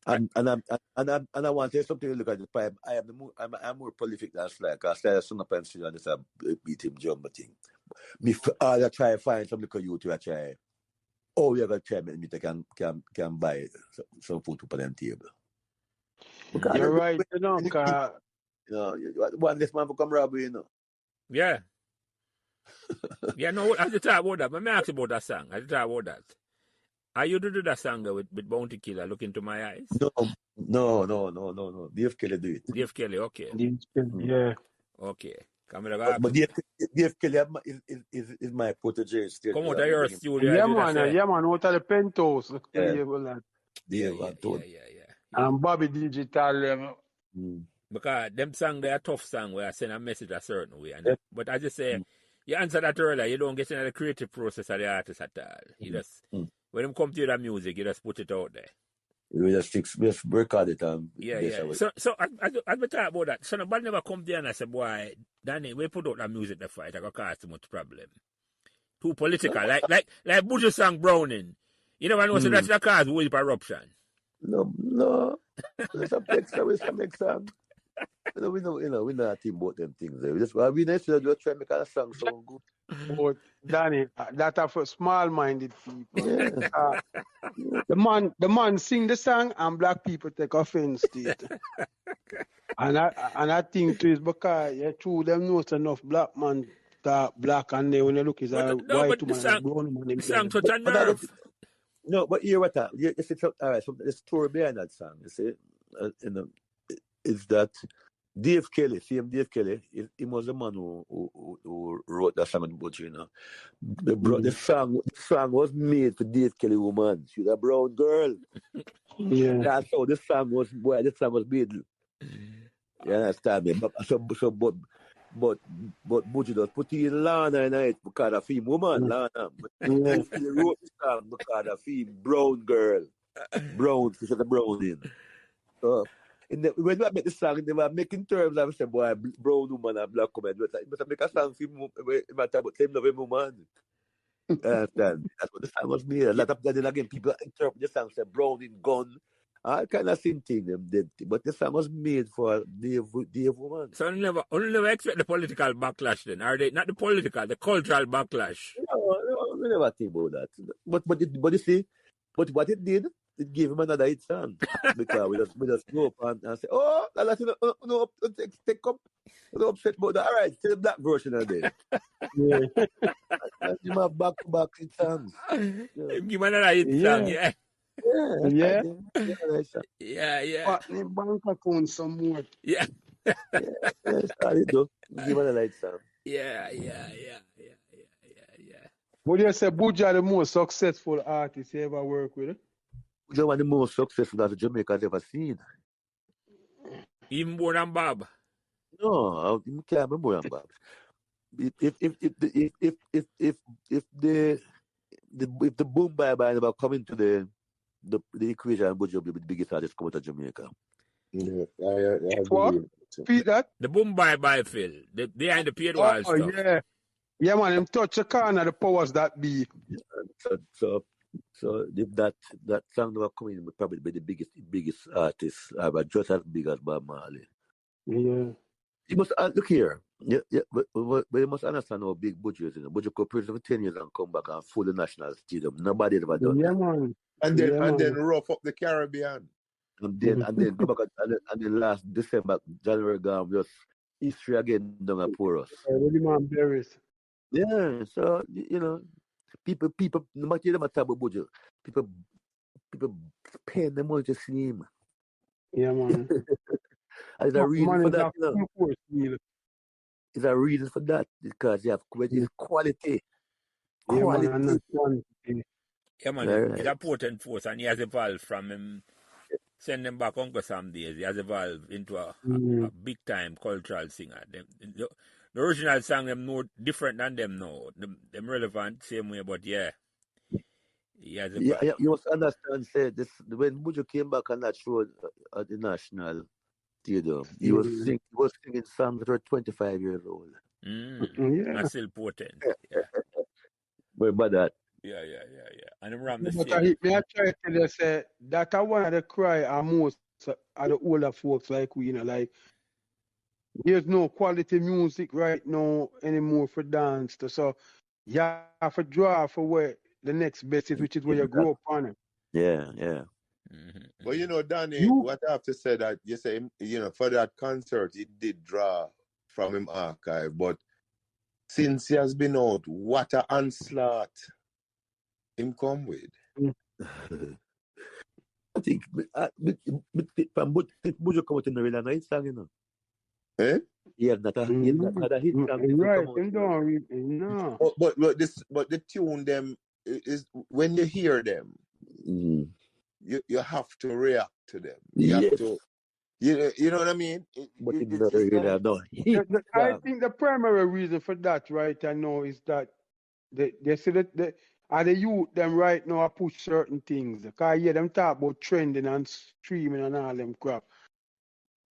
And I want to say something to look at the pipe. I'm more prolific than Sly. Because Sly is son up and still and just beat him jumbo thing. Me I try to find some little youth to try. Oh, we are going to try me can buy some food to put on the table. Because you're right, because... want this man to come rob you, Yeah. Yeah, no, I just talk about that. Let me ask you about that song. I just talk about that. Are you to do that song with Bounty Killer, Look Into My Eyes? No. Dave Kelly do it. Dave Kelly, okay. Yeah. Okay. But Dave Kelly is my protege. Come out of your studio. Yeah, man, out of the penthouse. Yeah. Yeah. And Bobby Digital. Because them songs, they are tough songs where I send a message a certain way. But as you say, you answer that earlier, you don't get into the creative process of the artist at all. You just, when them come to the music, you just put it out there. We just record it. So as we talk about that, so nobody never come there and I say, boy, Danny, we put out that music the fight, I got cause too much problem. Too political. Like Buju song Browning. You never know, so that's the cause with eruption. No. There's some next song. We know think about them things. We just try to make a song sound good. But Danny, that are for small-minded people. Yeah. The man sing the song and black people take offense to it. and I think too is because true them knows enough black man that black and they when you look is a white woman and brown woman. The song touch a nerve. No, but hear what all right, so the story behind that song, you see, is that Dave Kelly, Dave Kelly, he was the man who wrote that song about you know. The song was made for Dave Kelly woman. She's a brown girl. Yeah. That's how the song was made. You understand me? But Buju does put in Lana in it because of him woman, Lana. But Dave Kelly wrote the song because of him brown girl. Brown, she's a brown in. When I make the song, they were making terms. I said, boy, brown woman and black woman. But I make a song for him about same love woman. Understand? That's what the song was made. A lot of then again, people interpret the song, say brown in gun. I kind of same thing them did. But the song was made for Dave woman. So you never expect the political backlash then. Are they not the political, the cultural backlash? No, we never think about that. But you see, but what it did, it gave him another hit song. Because we just go up and say, oh, no, take up. No upset about that. All right, still the black version of it. Yeah. You have back-to-back hit songs. Give him another hit song, yeah. Yeah. Yeah. In bank account some more. Yeah. Sorry, though. Give him another hit song. Yeah. Would you say Buju the most successful artist you ever work with? Buju one of the most successful that Jamaica's ever seen. Even more than Bob. No, you can't be more than Bob. If the boom bye never come into the equation, Buju will be the biggest artist come out of Jamaica. Yeah, I what? Repeat that? The boom bye Phil. Behind the paid wall stuff. Yeah. Yeah, man, him touch the corner, the powers that be. So if that song never come in, would probably be the biggest artist, but just as big as Bob Marley. Yeah. You must look here. But you must understand how big Buju is. Buju could present for 10 years and come back and full the national stadium. Nobody ever done that. Man. And then rough up the Caribbean. And then go back and then last December, January gone, just history again down at pour us. Really man berries. Yeah, so people no matter them about Buju, people paying the money to see him. Yeah, man. There's a reason for that. There's a reason for that because you have quality. Yeah, man. It's a potent force, and he has evolved from him. Send them back Uncle Sam days. He has evolved into a big time cultural singer. The original song them no different than them now. Them relevant same way, but yeah. He has evolved. Yeah, you must understand. Say this when Buju came back on that show at the National Theatre, he was singing songs that were 25 years old. That's still potent. Yeah. But that. Yeah. And around the same. I try to tell you, say that I want to cry are most of the older folks like we, like there's no quality music right now anymore for dance. So you have to draw for where the next best is, which is where you grow up on it. Yeah. Mm-hmm. Well, Danny, what I have to say that you say, for that concert, it did draw from him archive, but since he has been out, what an onslaught him come with. I think from Buju come out in the real night song, Eh? he had not had a hit song to Right, come out. them don't read, no. But the tune them is when you hear them, you have to react to them. You have to, you know what I mean? But it never really had no hit I song. think the primary reason for that, right, I know, is that they see that the youth them right now push certain things. Because I hear them talk about trending and streaming and all them crap.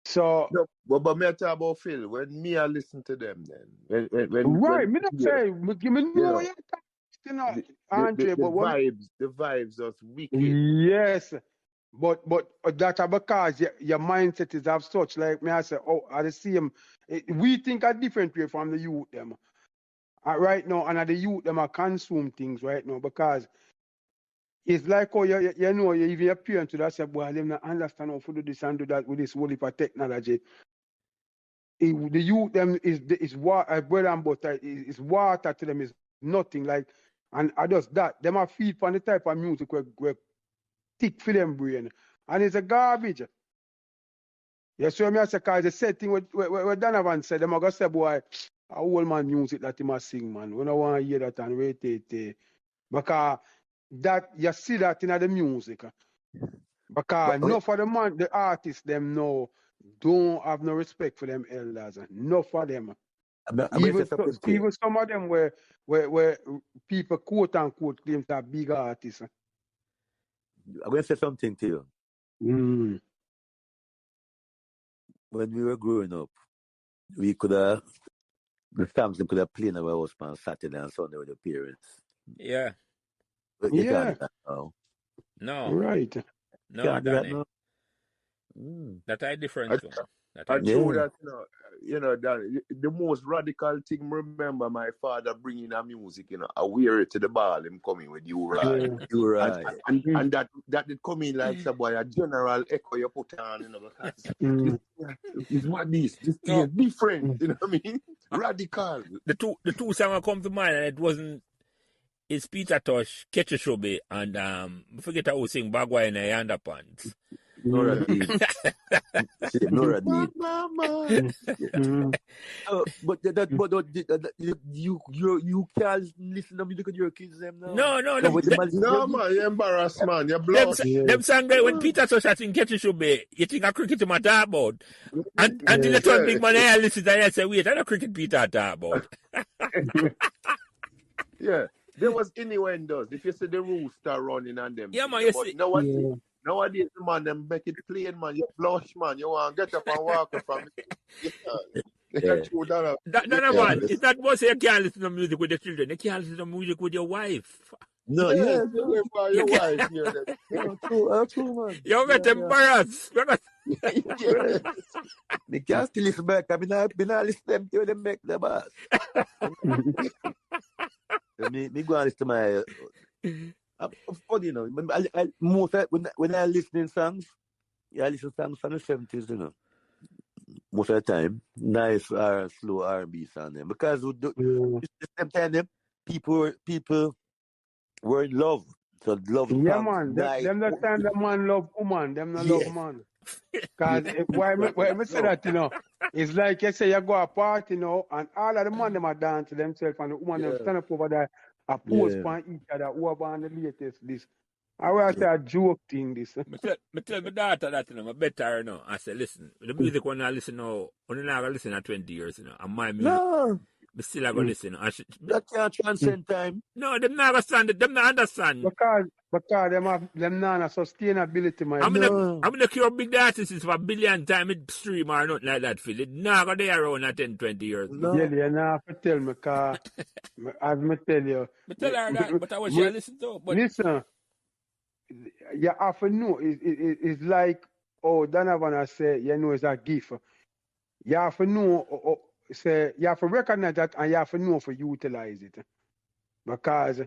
So No, but me talk about Phil. When me I listen to them, then right, me not say give me you know know, you talk, you know, the Andre, but what vibes are wicked. yes. But that are because your mindset is of such, like me I say, oh, are the same. We think a different way from the youth them. Right now, and the youth them are consume things right now because it's like oh you know you even your parents to that say, boy, them not understand how to do this and do that with this whole heap of technology. The youth them is water, bread and butter is water to them is nothing like, and I just that them are feed for the type of music where thick for them brain, and it's a garbage. Yes, so I say because the same thing what Donovan said, them are gonna say, boy, a old man music that he must sing, man. We don't want to hear that and wait it. Because that you see that in the music. Because enough of the man, the artists them know don't have no respect for them elders. Enough of them. Even some of them where people quote unquote claim to be big artists. I'm going to say something to you. When we were growing up, we could have, the songs they could have played in our house on Saturday and Sunday with the parents. Yeah. But you can't do that now. No. Right. No, Can't do that now. That I different too. I true that that the most radical thing. Remember, my father bringing a music, I wear it to the ball. Him coming with you right, you right, and that did come in like some boy a general echo you put on, because it's what this thing is different. You know what I mean? Radical. The two songs come to mind, and it wasn't. It's Peter Tosh, Ketcheshobe, and I forget how to sing Bagua in a Underpants. Nora Dean. Nora Dean. But you can't listen to music with your kids them now. No, man, you embarrass, man. You blush. Them song when Peter Tosh I think Ketcheshobe, you think a cricket him a talk about. Until the turn big man I listen and I say, wait, I don't cricket Peter talk about. Yeah. There was innuendos. If you see the rooster running on them. Yeah, man, you see. Nowadays, man, them make it plain, man. You blush, man. You want to get up and walk from it. Donovan, it's not what you can't listen to music with your children. You can't listen to music with your wife. No, your wife. True, man. You get embarrassed. They can't still listen back. I mean, I listen to them till they make the bus. Me go and listen to my funny, when I listen to songs, I listen to songs from the 70s, most of the time, nice slow R&B song them, because the same time people were in love, so love. Yeah, man. Them the time the man love woman, them not love man. Because why me say that, it's like you say you go a party, and all of the man them are dance to themselves, and the woman them stand up over there, pose upon each other, who are on the latest this. I will say a joke thing this. Me tell my daughter that, I better, I say, listen, the music when I listen now, when I listen at 20 years, and my music. No. But still I go listen. That can't transcend time. No, them not understand it. Them not understand. Because them not a sustainability, man. I'm gonna cure big artists for a billion times it stream or nothing like that, Phil. It not go there around at 10, 20 years. No. Yeah, you not have to tell me, because as me tell you. But tell her that, but I want you to listen to. But listen, you have to know, it's like, Donovan has said, it's a gift. You have to know, say, you have to recognize that, and you have to know for utilize it. Because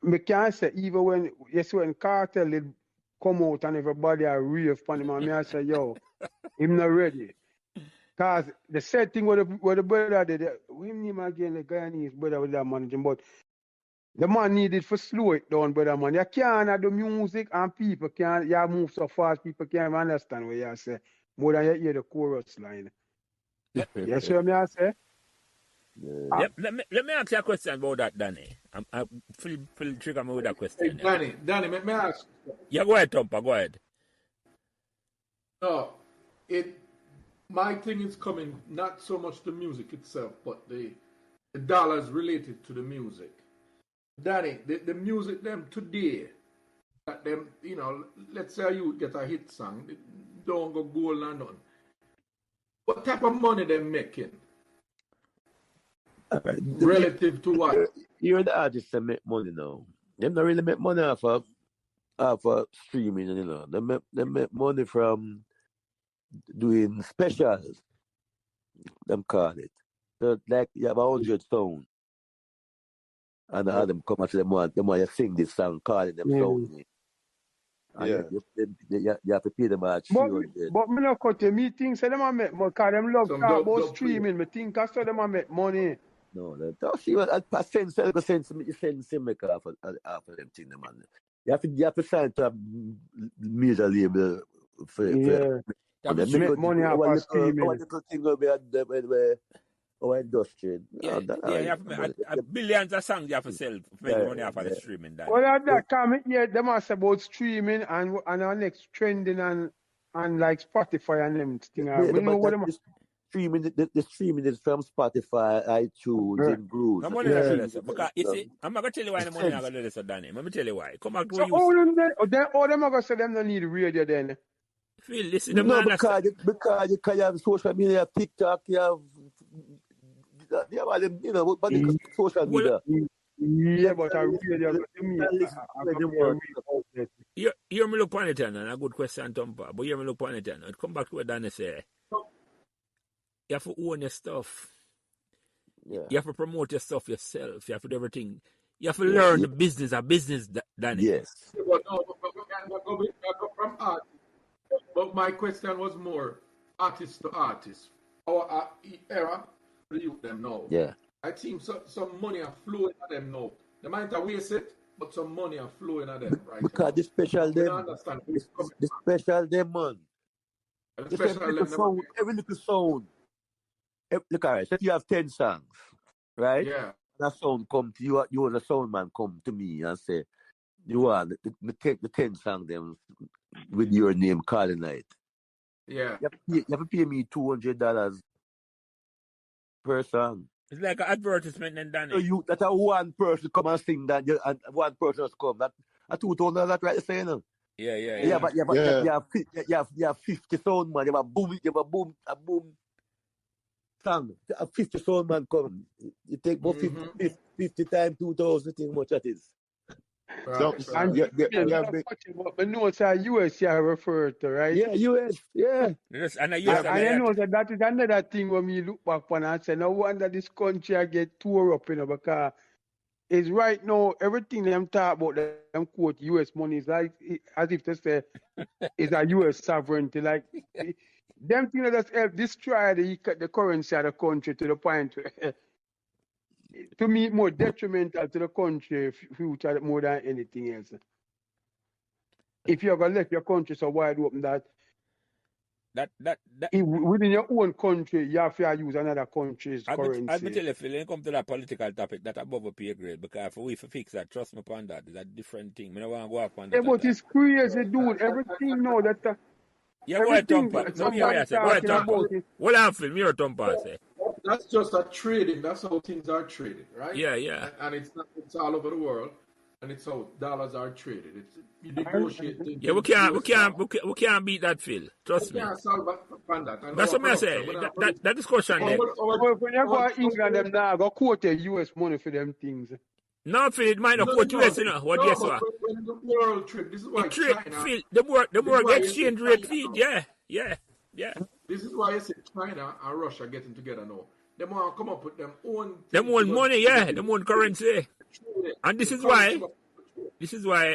me can't say, even when Cartel did come out and everybody are rave upon him, and I say, yo, him not ready. Because the sad thing with the brother did, him name again, the Guyanese brother with that managing, but the man needed to slow it down, brother, man. You can't do music and people can't, you move so fast, people can't even understand what you say, more than you hear the chorus line. Yes, sir, me I say. Let me ask you a question about that, Danny. I feel trigger me with that Hey, question. Yeah, Danny, let me ask. yeah, go ahead, Thumper, go ahead. No, my thing is coming not so much the music itself, but the dollars related to the music. Danny, the music them today, that them, let's say you get a hit song, don't go gold or none. What type of money they making relative to what? You're the artists that make money now. Them don't really make money off of streaming, They make money from doing specials, them call it. So like you have 100 sound and have them come and say them want you sing this song, calling them sound. And you have to pay them about 300. But me not cut you. Me think say them a make money because them love talk about streaming. Me think I saw them a make money. No, don't see what I sense make off of them thing, man. You have to sign to a major label for make money off of streaming. Our little thing will be at the our industry. Yeah, you have billions of songs you have to sell to make money off of the streaming. Well, that comment, them ask about streaming and our next trending and like Spotify and them thing. We know what them. The streaming is from Spotify, iTunes, and Bruce. I'm going to because you see, I'm not going to tell you why the money I'm going to do this, Danny. Let me tell you why. Come back to so all them are going to say them don't need radio then. Phil, listen, no, because you have social media, you have TikTok, you have social media. Yeah, but I radio. Hear me look on it, and a good question, Thumper. But hear me look on it, and come back to what Danny say. You have to own your stuff. Yeah. You have to promote your stuff yourself. You have to do everything. You have to learn the business of business, Danny. Yes. But from art. But my question was more artist to artist. Our era, the youth them now. Yeah. I think some money are flowing at them now. They might have wasted it, but some money are flowing at them right because now. the special them, the special them, man. The special every little sound. Look, all right, so if you have 10 songs, right? Yeah. That sound come to you, you as a sound man come to me and say, you want to take the 10 songs them with your name calling it. Yeah. You have to pay me $200 per song. It's like an advertisement and Danny. So that a one person come and sing that, and one person has come. That a $200, that's right, you say, no? Yeah. But you have 50 sound man. You have a boom song. A 50 sound man come. You take about 50 times 2,000. Think much that is. Right. But no, it's a US you refer to, right? Yeah, US. Yeah. And I know that is another thing when we look back on and say, no wonder this country I get tore up, because it's right now, everything them talk about, them quote US money is like, as if they say, it's a US sovereignty. Like, them things that help destroy the currency of the country to the point where, to me, more detrimental to the country future more than anything else. If you're going to let your country so wide open that within your own country, you have to use another country's currency. I'll tell you, Phil, when it comes to that political topic, that's above a pay grade, because if we fix that, trust me upon that, it's a different thing. I don't want to go up on that. Yeah, but it's crazy, dude. Everything now that... Yeah, go ahead, Thumper. Go ahead, Thumper. What I'm Phil, you're Thumper, say. That's just a trading. That's how things are traded, right? Yeah. And it's all over the world, and it's how dollars are traded. You negotiate things. Yeah, we can't beat that, Phil. Trust me. We can't solve that. That's what I say. That discussion there. When you go to England, them now go quote the US money for them things. No, Phil, it might not quote US, What guess what? When the world trade, this is why China... Phil, the more exchange rate feed, yeah. This is why I say China and Russia getting together now. They want to come up with them own... Them own money, them own currency. And this is why,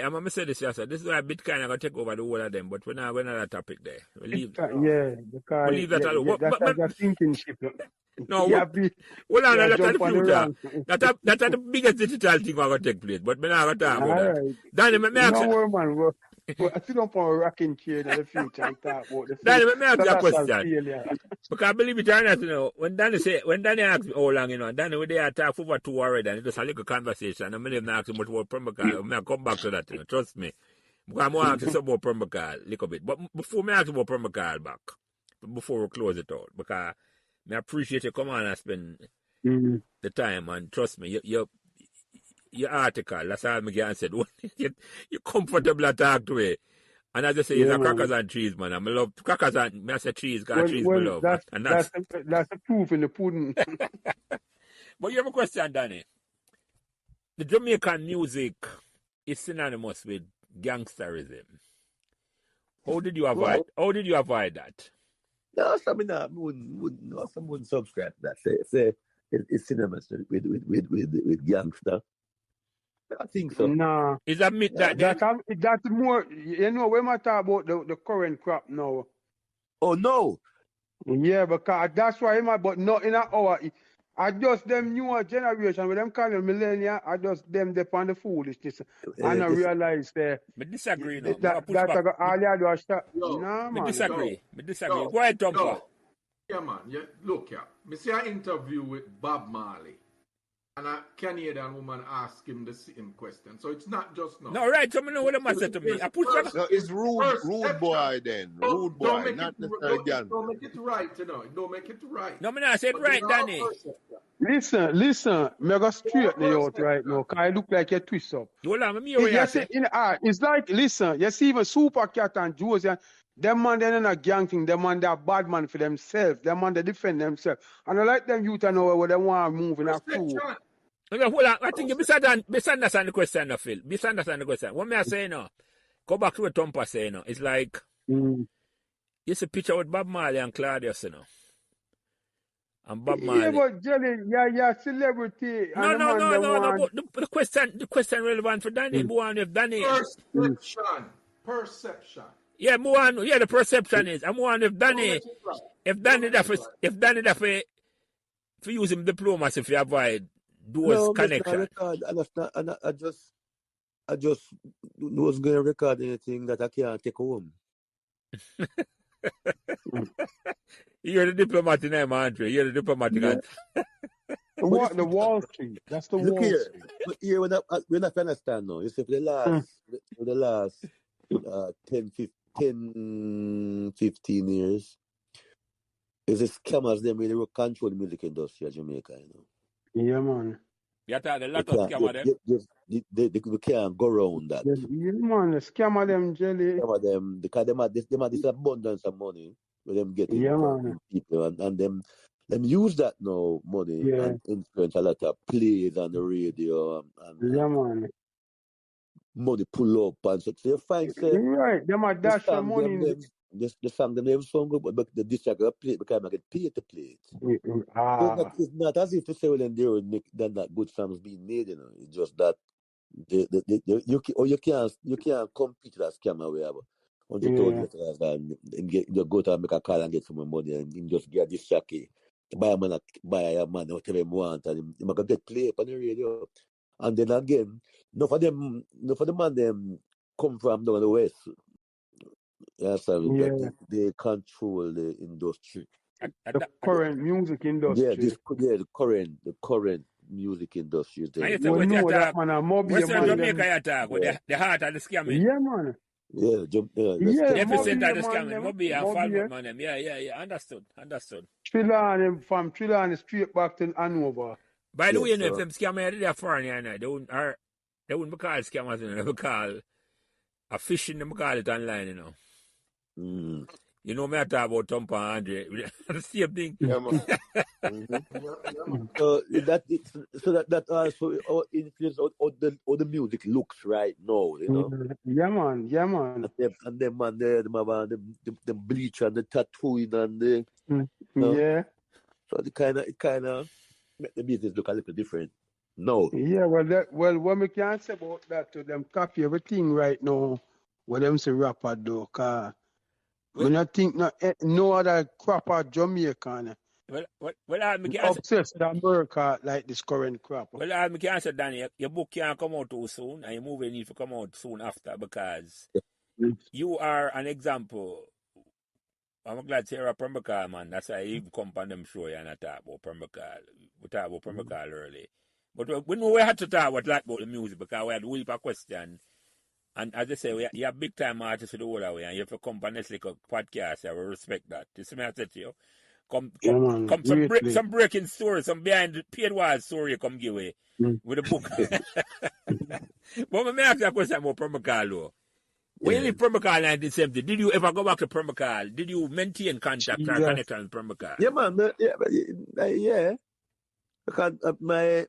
I'm going to say this, yes, sir. This is why Bitcoin are going to take over the whole of them, but we're not going to that topic there. We'll leave because we'll leave that alone. That's a thinking ship. No, hold on, that's the future. That's the biggest digital thing we're going to take place, but we're not going to talk about that. Danny, But I sit up on a rocking chair in the future and talk about the Danny, let me ask you a colossal question. failure. Because I believe it or not, when Danny asked me how long, Danny, we there talk for over 2 already, and it was a little conversation. I'm not asking much about Pembroke Hall. I'm going to come back to that, trust me. Because I'm going to ask you some about Pembroke Hall, a little bit. But before me ask you about Pembroke Hall back, before we close it out, because I appreciate you come on and spend the time, and trust me, your article, that's all I can say. You're comfortable to talk to me. And as I say, it's a crackers and cheese, man. I love crackers and I say cheese, because cheese I love. That's the proof in the pudding. But you have a question, Danny. The Jamaican music is synonymous with gangsterism. How did you avoid that? No, someone subscribe to that. Say it's synonymous with gangster. I think so. Nah. Is that myth that's more, when I talk about the current crop now. Oh, no. Yeah, because that's why, but not in an hour. I just them newer generation, with them kind of millennial, I just them on the foolishness. And I realize I disagree now. that all you do is start. Nah, man. I disagree. Go ahead, Tompa. Yeah, man. Yeah, look, I see an interview with Bob Marley. And a Canadian woman asked him the same question. So it's not just now. No, right. So I know what the man said to me. I put no, it's rude boy then. Rude boy, not necessarily gangster. Don't make it right, Don't make it right. No, I said right, Danny. Listen, me go straighten you out right now, because I look like you twist up. Hold on, it's like, listen, you see even Super Cat and Josie, them man, they're not a gang thing, them man, they're bad man for themselves, them man, they defend themselves. And I like them youth to know where they want to move in a crew. Okay, hold on. I think you misunderstand the question, no, Phil. Misunderstand the question. What may I say now? Go back to what Tompa say now. It's like, you see a picture with Bob Marley and Claudius, And Bob Marley. Yeah, but Jelly, yeah, celebrity. No. But the question relevant for Danny. If Danny. Perception. Yeah, the perception is. I'm wondering if Danny for use him diplomacy to avoid those connections. I just was going to record anything that I can't take home. You're the diplomat in him, Andre. You're the diplomatic answer. What the Wall Street? That's the Wall Street. But here, when I understand now, you see, for the last 10, 15 years, is the scammers them really control the music industry in Jamaica, Yeah, man. You have a lot of scammers them. They can't go around that. Yeah, man, the scammer them, Jelly. Scammer them, because they have this abundance of money with them getting people, and them use that now money and influence a lot of plays on the radio and money pull up and so you find right, them are dash the money. The song them never sound good, but the disc play it because I get paid to play it. So it's not as if to say then then that good songs being made, It's just that you can't compete with that scammer where $100,000 and you go to make a call and get some money and just get this shaky. Buy a man whatever you want, and you might get play on the radio. And then again, no for the man them come from down the west. Yes, they control the industry. The current music industry. The current music industry is there. Western Jamaica attack with the heart of the scamming. Yeah, man. The epicenter of the scamming. Moby and Falmouth, man. Yeah. Understood. From Trillani straight back to Hanover. By the way, if them scammers are foreign, they wouldn't be called scammers, they would call a fishing, they would call it online, You know me, I talk about Tompa and Andre. The same thing. Yeah, man. So that also influence how the music looks right now, Yeah, man. And them man there, the bleach and the tattooing and the yeah. So it kind of make the business look a little different. No. Yeah, well, what we can say about that to them copy everything right now. What them say rapper do, cause when I think no other crapper Jamaican. Obsessed with America like this current crap. Well, I can say, Danny, your book can't come out too soon, and your movie need to come out soon after because you are an example. I'm glad to hear a Pembroke Hall, man. That's why you come on them show and I talk about Pembroke Hall. We talk about Pembroke Hall early. But we know we had to talk about the music because we had a heap of questions. And as I say, you're a big time artist for the whole way, and you have to come on this like a podcast. I will respect that. You see me, I said to you. Come some breaking story, some behind the paid wall story you come give away with a book. But let me ask you a question about Pembroke Hall, though. When you leave Pembroke Hall in 1970, did you ever go back to Pembroke Hall? Did you maintain contact or connection with Pembroke Hall? Yeah, man. Yeah. Because my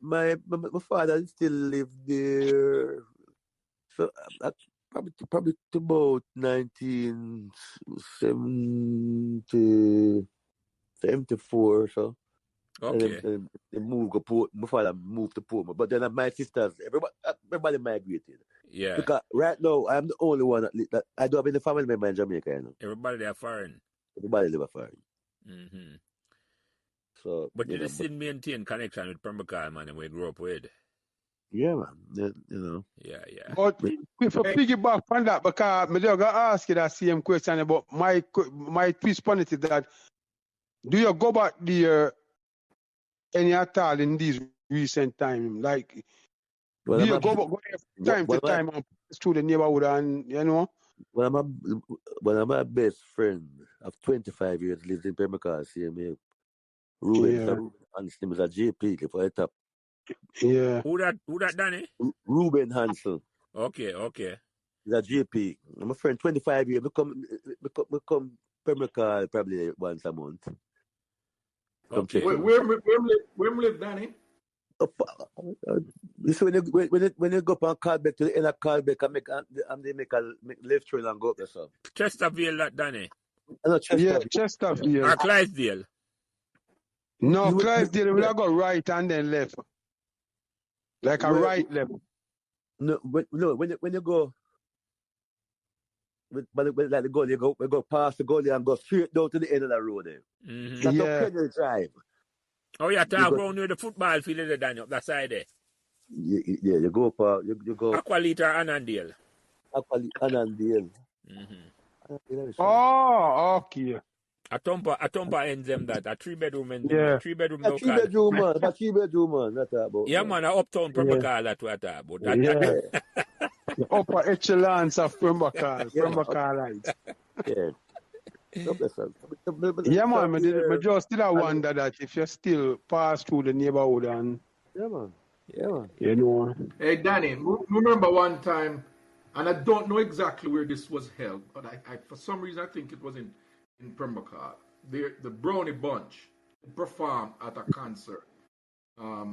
father still lived there. So probably to about 1974 or so. Okay. And they moved to Port. My father moved to Portmore. But then my sisters, everybody migrated. Yeah. Because right now, I'm the only one that I don't have any family member in Jamaica, you know. Everybody there foreign. Everybody live foreign. Mm-hmm. So, but you still maintain connection with Pembroke Hall, man, and we grew up with. Yeah, man. You know. Yeah. But if I piggyback on that, because I'm going to ask you that same question about my twist on it is that, do you go back there any at all in these recent times? Like, do you go time to time to the neighborhood and, you know? One of my best friend of 25 years lives in Pembroke Hall, same Ruben Hansen was a JP for the top. Yeah. Who that Danny? Ruben Hansen. Okay. He's a JP. I'm a friend, 25 years. We come Pembroke Hall probably once a month. Okay. Where live Danny? This when you go up on Calbeck to the end of Calbeck and they make a left turn and go up there, so. Chesterfield, that Danny. No, Chesterfield. Yeah, Chesterfield. Or Clydesdale. No, Clydesdale will go right and then left. Like a right left. No, when you go but like the goal, we go past the goalie and go straight down to the end of the road there. Mm-hmm. That's a Kennel Drive. Oh, you talk around with the football field there, Daniel, up that side there. Yeah, you go up, you go. Aqualita Annandale. Annandale. Mm-hmm. Oh, okay. A tumper ends them that. A 3-bedroom ends them. Yeah. 3-bedroom A 3-bedroom man. A 3-bedroom man. That's about. Yeah, man. A uptown Pembroke Hall that we talk about. The upper echelons of Pembroke Hall. Pembroke Hallites. Yeah. Yeah, man. I just still wonder that if you still pass through the neighborhood and. Yeah, man. You know. Hey, Danny, remember one time, and I don't know exactly where this was held, but I for some reason I think it was in Pembroke Hall. The Brownie Bunch performed at a concert. I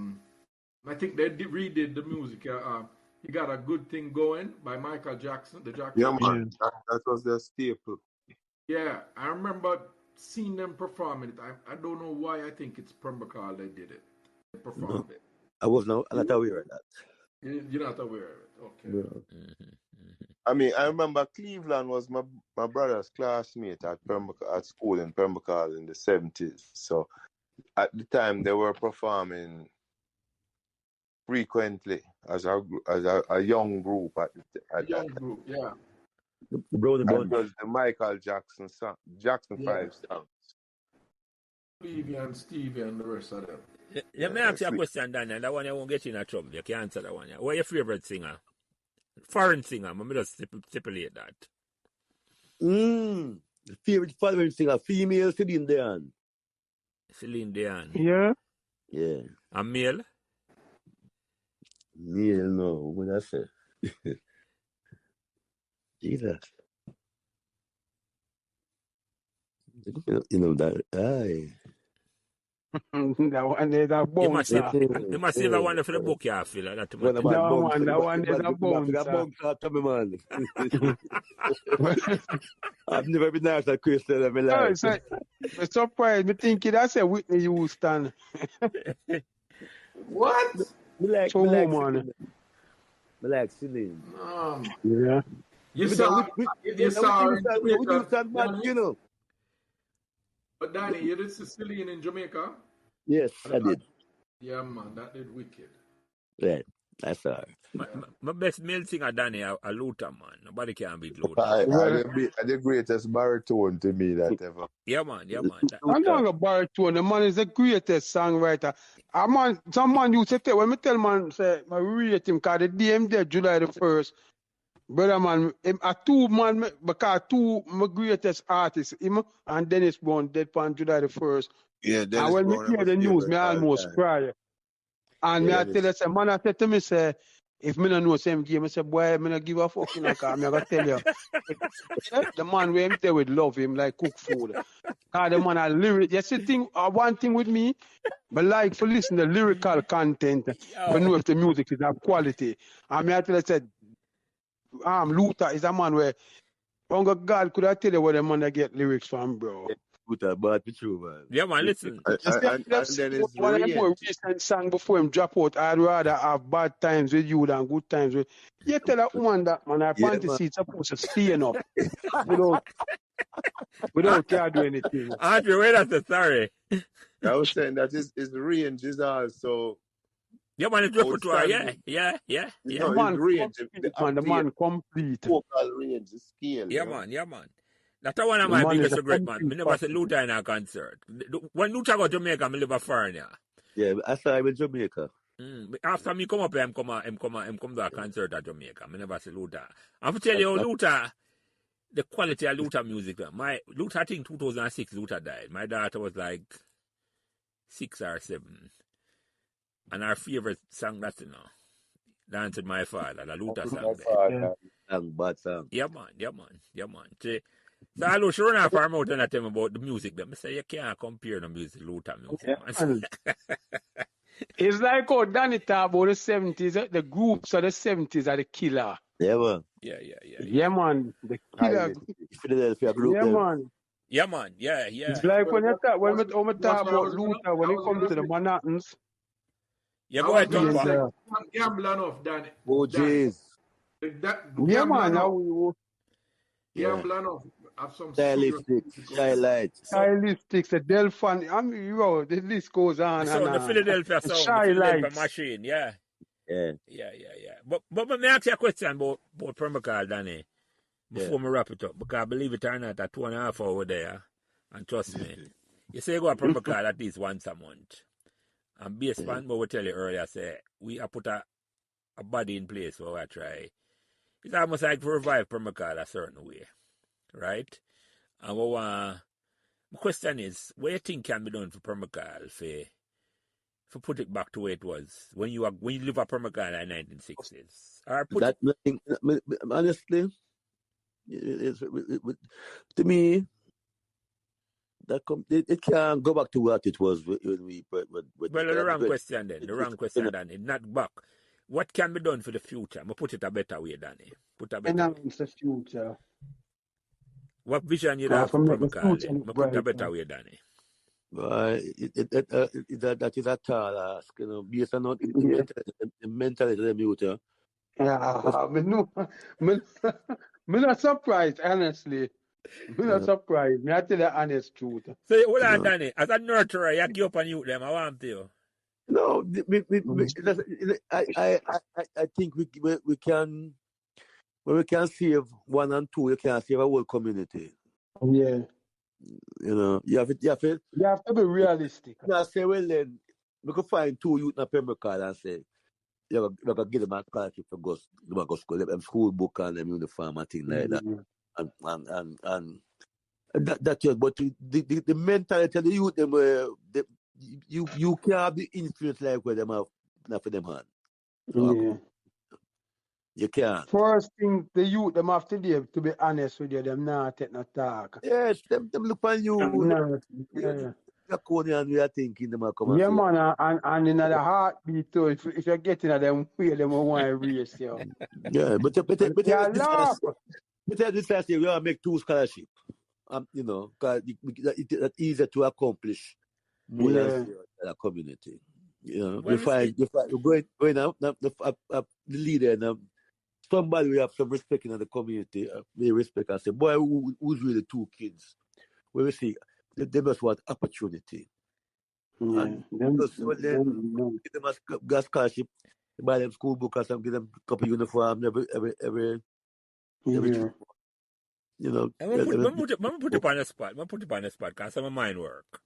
think they redid the music. You Got a Good Thing Going by Michael Jackson. Yeah, man. That was their staple. Yeah, I remember seeing them performing it. I don't know why. I think it's Pembroke Hall they did it. They performed it. I was not aware of that. You're not aware of it. Okay. Yeah. I mean, I remember Cleveland was my brother's classmate at school in Pembroke Hall in the 70s. So at the time they were performing frequently as a young group Group, yeah. The Brownie Bunch. was the Michael Jackson 5 songs. Stevie and the rest of them. Let me ask you a question, Daniel. That one I won't get you in trouble. You can't answer that one. What's your favorite singer? Foreign singer. I'm going to stipulate that. Favorite foreign singer, female Celine Dion. Celine Dion. Yeah. Yeah. A male? Male, no. What I say? Jesus. You know that. Aye. That one is a bouncer. You must save that one for the book, you feel that. That one is a bouncer. To me, man. I've never been asked that question in my life. I'm surprised. I think that's a Whitney Houston. What? Me like Celine. Yeah. You saw you know. But Danny, you did Sicilian in Jamaica? Yes, I did. Yeah, man, that did wicked. Right. That's all. My best male singer, Danny, a Luther, man. Nobody can beat Luther. I the greatest baritone to me that ever. Yeah, man. I'm not a baritone. The man is the greatest songwriter. Some man used to tell, when me tell man, say, I rate him, because the day him there, July the 1st, brother man, him a two man, because two my greatest artists, him and Dennis Brown, dead on July the 1st. Yeah, And Dennis when me Brown hear my the news, favorite me all almost time. cry. And me I tell you, say, man, I said to me, say, if me don't know same game, I say, boy, me not give a fuck, you know, because I'm going to tell you. The man we him there with love him like cook food. Because the man a lyric. You see, one thing with me, but like for listen to lyrical content, for know if the music is of quality. And me I tell you, said, Luther is a man where, only God could I tell you where the man I get lyrics from, bro. Luther, but it's true, man. Yeah, man, listen. And then his one of the more range. recent song before him drop out, I'd rather have bad times with you than good times with you. Tell a woman that, man, her Yeah, panty man. seat's supposed to stay enough without can't do anything. Andre, wait a sorry. I was saying that his range is also Yeah, man, it's repertoire. outstanding. Yeah. No, The man his range, complete, man. The man complete. vocal range, the scale. Yeah, man. That's one of The my man is biggest a regrets, man. complete Me never see package. Luther in a concert. When Luther go to Jamaica, I live a foreigner. Yeah, I saw him in Jamaica. But after me come up here, him come to a concert at Jamaica. I never see Luther. I'm to tell you, Luther, the quality of Luther music. Luther, I think 2006, Luther died. My daughter was like 6 or 7. And our favorite song, that's, Dance with My Father, the Luther song there. Bad song. Yeah, man. See, so I was sure enough farm out and I tell them about the music. Them I say you can't compare the music, Luther music, man. It's like how Danny talk about the 70s, the groups of the 70s are the killer. Yeah, man. Yeah, man. The killer. Philadelphia group. Yeah, man. Yeah, man. Yeah. It's like when you talk, when we talk about Luther, when it comes to the Manhattans. Yeah, go ahead, Tom. Gamble enough, Danny. Oh, jeez. Yeah, man. Gamble enough. Have some Stylistics, highlights. Stylistics, the Delphan. I mean, the list goes on. So the Philadelphia sound, the Philadelphia machine, yeah. But let me ask you a question about Pembroke Hall, Danny, before we wrap it up, because believe it or not, that 2.5 hours there, and trust me, you say you go to Pembroke Hall at least once a month. And based on what we tell you earlier, say we have put a body in place for we try. It's almost like to revive Pembroke Hall a certain way, right? And my question is, what do you think can be done for Pembroke Hall for put it back to where it was when you live at Pembroke Hall in the 1960s? Or honestly, to me, it can't go back to what it was when we. Well, the wrong question then. The wrong question, Danny. Not back. What can be done for the future? I'm going to put it a better way, Danny. Put a better way. The future. What vision you have for Pembroke Hall? Put a better way, Danny. That is a tall ask, based on the mentality of the youth. I'm not surprised, honestly. I'm not surprised. I tell you the honest truth. So, hold on, Danny. As a nurturer, you give up on youth them. I want to. No, I think we can, when we can save one and two, you can save a whole community. Yeah. You have to be realistic. I say, well then, we could find 2 youth in a Pembroke Hall and say, you gotta give them a scholarship for go school, them school book and them uniform and things like that. And that just, but the mentality of the youth, them you can't have the influence like where them have not for them hand. Yeah. You can't. First thing the youth them have to do, to be honest with you, them not take no talk. Yes, them look on you. We are thinking them are coming. Yeah, man, and in the heartbeat too. If you're getting at them way, them want to race you. Yeah, but laugh. This last year we will make 2 scholarships. Because it's easier to accomplish more than the community. We find we're going out the leader and somebody we have some respect in the community. They respect and say, boy, who's really 2 kids? When we see they must want opportunity. Yeah. And give them a scholarship, Buy them school book or something, give them a couple uniform every Yeah. you know. I'm gonna put it on the spot. I'm gonna put it on the spot because some of mine work.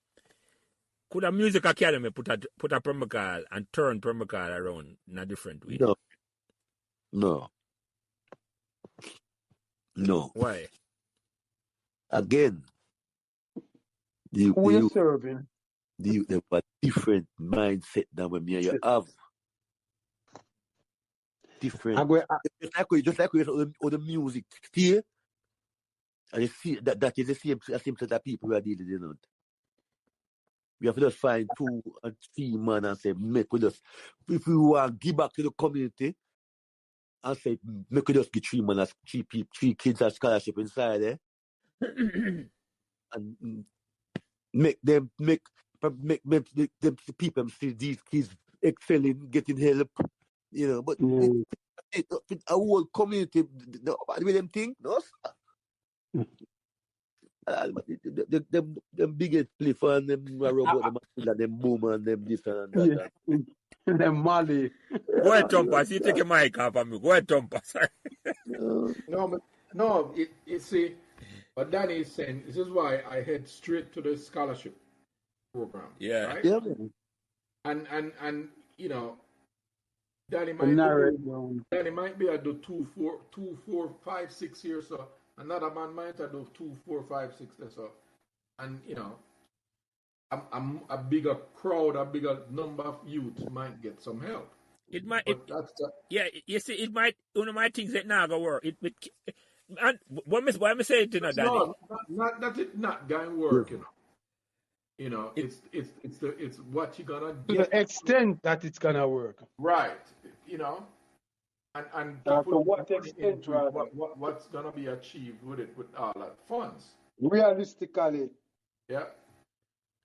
Could a music academy put a Pembroke Hall and turn Pembroke Hall around in a different way? No. Why? Again, the Who you youth serving? they have a different mindset than when me and you have. Different. Just like all the music here, and you see that is the same set of people we are dealing with. We have to just find 2 and 3 men and say, make we just, if we want to give back to the community, and say, make we just get 3 men as 3 kids as scholarship inside there, and make them people see these kids excelling, getting help, you know. But a whole community, nobody with them think, no. Them biggest cliff and them robot, them boom and them this and that. Them Mali. Go ahead, Tompas. You take a mic off of me. Go ahead, Tompas. No, you see, what Danny is saying, this is why I head straight to the scholarship program. Yeah. Right? Yeah. And you know, Danny might be at the 2, 4, 5, 6 years so. Another man might have 2, 4, 5, 6 or so. And, you know, a bigger crowd, a bigger number of youth might get some help. It might. Yeah, you see, it might. One of my things that now gonna work. And why am I saying it, Danny? No, not that it not going to work. You know, it's what you're gonna get. To the extent that it's gonna work. Right. You know. And to what extent, what's gonna be achieved with it with all that funds? Realistically. Yeah.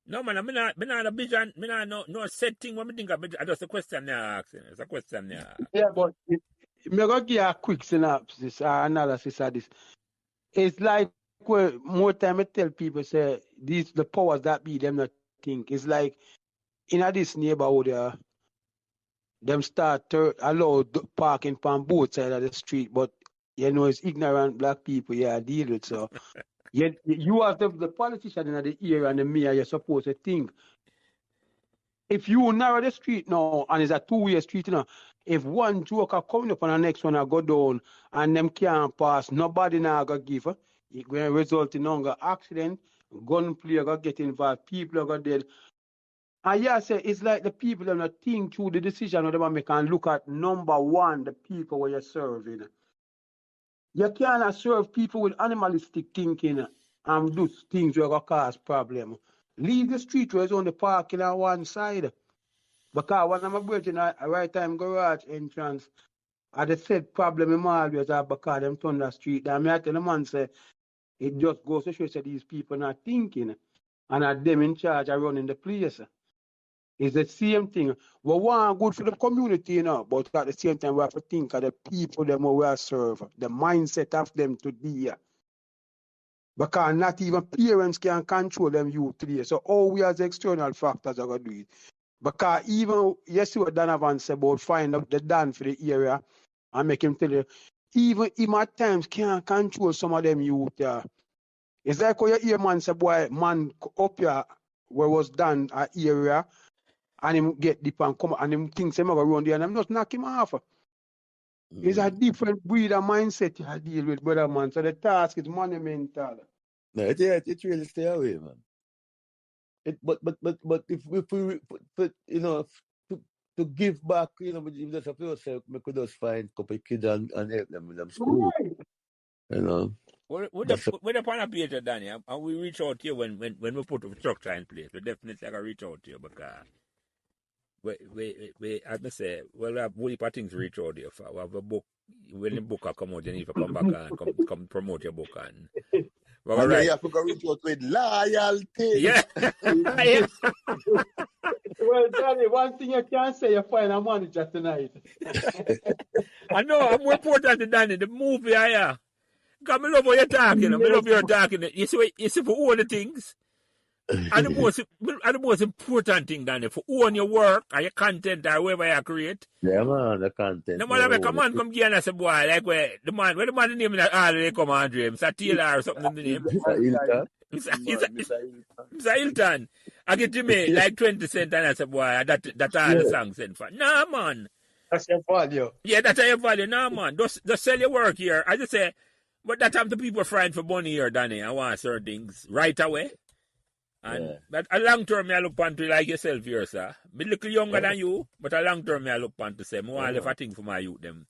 No man, I'm not a vision. I'm not no setting. What I think of it, that's a question now asking. It's a question now. Yeah, but I'm gonna give a quick synopsis or analysis of this. It's like more time I tell people say the powers that be them not think. It's like in this neighborhood them start to allow parking on both sides of the street, but you know it's ignorant black people deal with. So you have the politician in the area and the mayor, you're supposed to think. If you narrow the street now and it's a 2-way street, you know, if one joker coming up and the next one I go down and them can't pass, nobody now gonna give it gonna result in longer accident, gunplay gonna get involved, people are gonna dead. And say it's like the people that not think through the decision of them make and look at number one, the people where you're serving. You cannot serve people with animalistic thinking and do things that will cause problem. Leave the street where it's on the parking on one side. Because when I'm bridging a right time garage entrance, I the said problem in always have because them turn the street. And I tell the man say it just goes to show that these people not thinking and are them in charge of running the place. It's the same thing. We want good for the community, you know, but at the same time, we have to think of the people them we are serve, the mindset of them to be. Because not even parents can control them youth today. So all we as external factors are going to do it. Because even, you see what Donovan said about find out the Dan for the area and make him tell you, even him at times can't control some of them youth. It's like when you hear man say, boy, man up here where was done at area, and him get deep and come and him thinks him around there and him just knock him off. It's a different breed of mindset you deal with, brother man. So the task is monumental. No, it really stay away, man. But if we you know to give back, you know, we just have to say we could just find a couple of kids and help them with them school. Right. You know. We're upon a page, Danny, and we reach out to you when we put the structure in place. We definitely gonna reach out to you because we as I say, well, we have a heap of things to reach out there for. We have a book. When the book come out, you need to come back and come promote your book and right. You have to go reach out with loyalty. Yeah. Yeah. Well, Danny, one thing you can't say, you find a manager tonight. I know, I'm more important than Danny, the movie, Because I love how you're talking. I love your talking. You see for all the things. And the most important thing, Danny, for own your work or your content or whatever you create. Yeah, man, the content. No matter make a man come here and I say, boy, like where the man name in that all they come on dream, Mr. Taylor or something in the name. Mr. Hilton. I get to me like 20 cents and I say, boy, that all the songs sent for. Nah, man. That's your value. Yeah, that's your value. Nah, man. Just sell your work here. I just say, but that time the people frying for money here, Danny. I want certain things right away. And but a long term, I look onto like yourself here, sir. Be a little younger than you, but a long term, I look onto say, I want to leave a thing for my youth. Them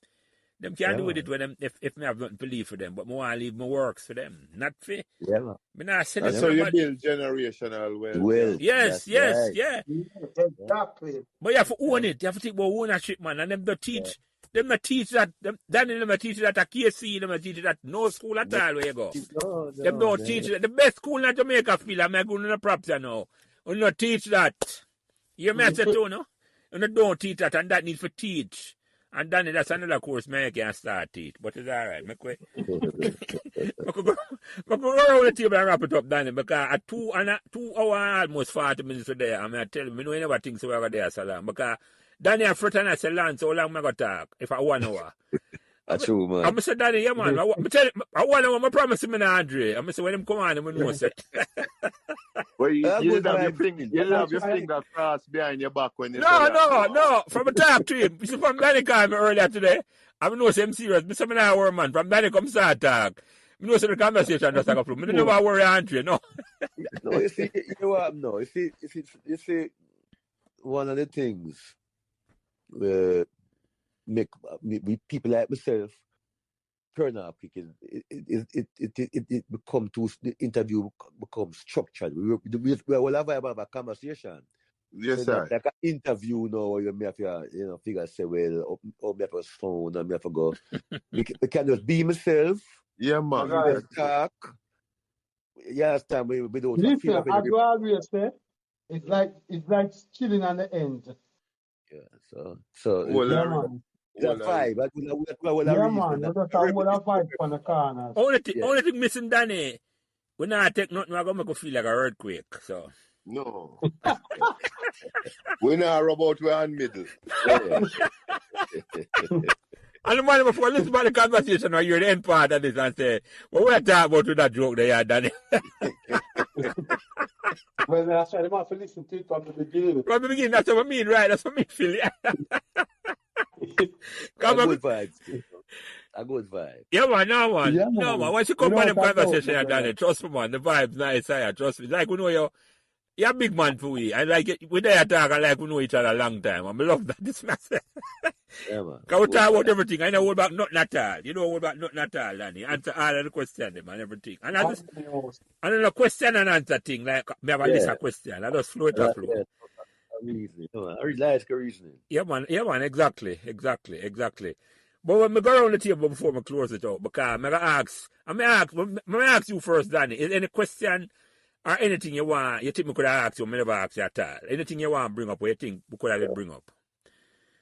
can't do with it when them if me have nothing to leave for them, but I want to leave my works for them, not for. Yeah, man. And so you build generational wealth. Yes, right. yeah. Exactly. But you have to own it. You have to think about ownership, man. And them don't teach. Them not teach that. Danny them teach that at KC. Them teach that no school at all where you go. Them don't teach that. The best school in Jamaica feel. I'm going to the props now. You not teach that. You may say too, no? You don't teach that, and that needs to teach. And Danny, that's another course man can start teach. But it's all right. I go around the table and wrap it up, Danny, because at 2 hours, almost 40 minutes a day, I'm going to tell you, I never think so over there so long. Because Danny and Fred and I say, Lance, how long am I going to talk? If I 1 hour. That's true, man. I'm going to say, Danny, yeah, man. I tell you, I 1 hour, I promise him and Andre. I'm going to say, when him come on, I'm going to know, sir. Well, you have your finger crossed behind your back when you No. From a talk to him. You see, from Danny called me earlier today. I know I'm serious. I say, I'm not worry, man. From Danny come start talk. I know the conversation just like a flow. I don't know worry Andre, no. No, you see, you know what? No, you see, one of the things make people like myself turn up because it become too, the interview becomes structured. We will have a conversation. Yes, so sir. Like an interview now, where you may have to, figure say, well, or me have to phone, or me have to go. we can just be myself. Yeah, man. Right. Talk. Yeah, understand. We don't Listen, as you always say, it's like chilling on the end. Yeah, so Yeah, man. It's a vibe. Yeah, man. You just have a vibe on the corners. Only thing missing, Danny, when I take nothing, I'm going to feel like an earthquake. So. No. We're not about we're in middle. And the man before listen to the conversation or you're the end part of this and say, well, we're talking about with that joke there, Danny. Well, that's why they have to listen to it from the beginning. From the beginning, that's what I mean, right? That's what I feel. A good vibe. Yeah, man, no, man. Yeah, no, man. Once you come on the conversation, Danny, trust me, man. The vibe's nice, trust me. It's like we know you're a big man for we. I like it. We there talk like we know each other a long time. I love that. This message. Yeah, man. Because we talk about everything. I know all about nothing at all. You know all about nothing at all, Danny. Answer all of the questions and everything. And I just, and a question and answer thing. Like, me have a list of questions. I just float up. Yeah. Reasoning. I really like the reasoning. Yeah, man. Exactly. But when I go around the table before I close it out, because I'm going to ask you first, Danny. Is any question or anything you want, you think we could have asked you, I never asked you at all? Anything you want to bring up, or you think we could have bring up?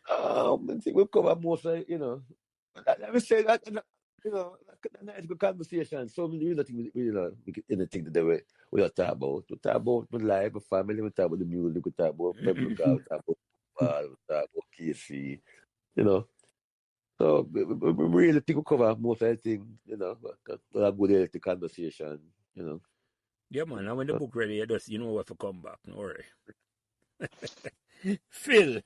I think we've covered most of it, Let me say that, a nice good conversation. So many things, anything that we talk about. We talk about my life, my family, we talk about the music, we talk about Pembroke Hall, we talk about football, we talk about KC, So we really think we cover most of the things, but a good healthy conversation, Yeah, man. And when the book ready, you know what to come back. Don't worry. Phil,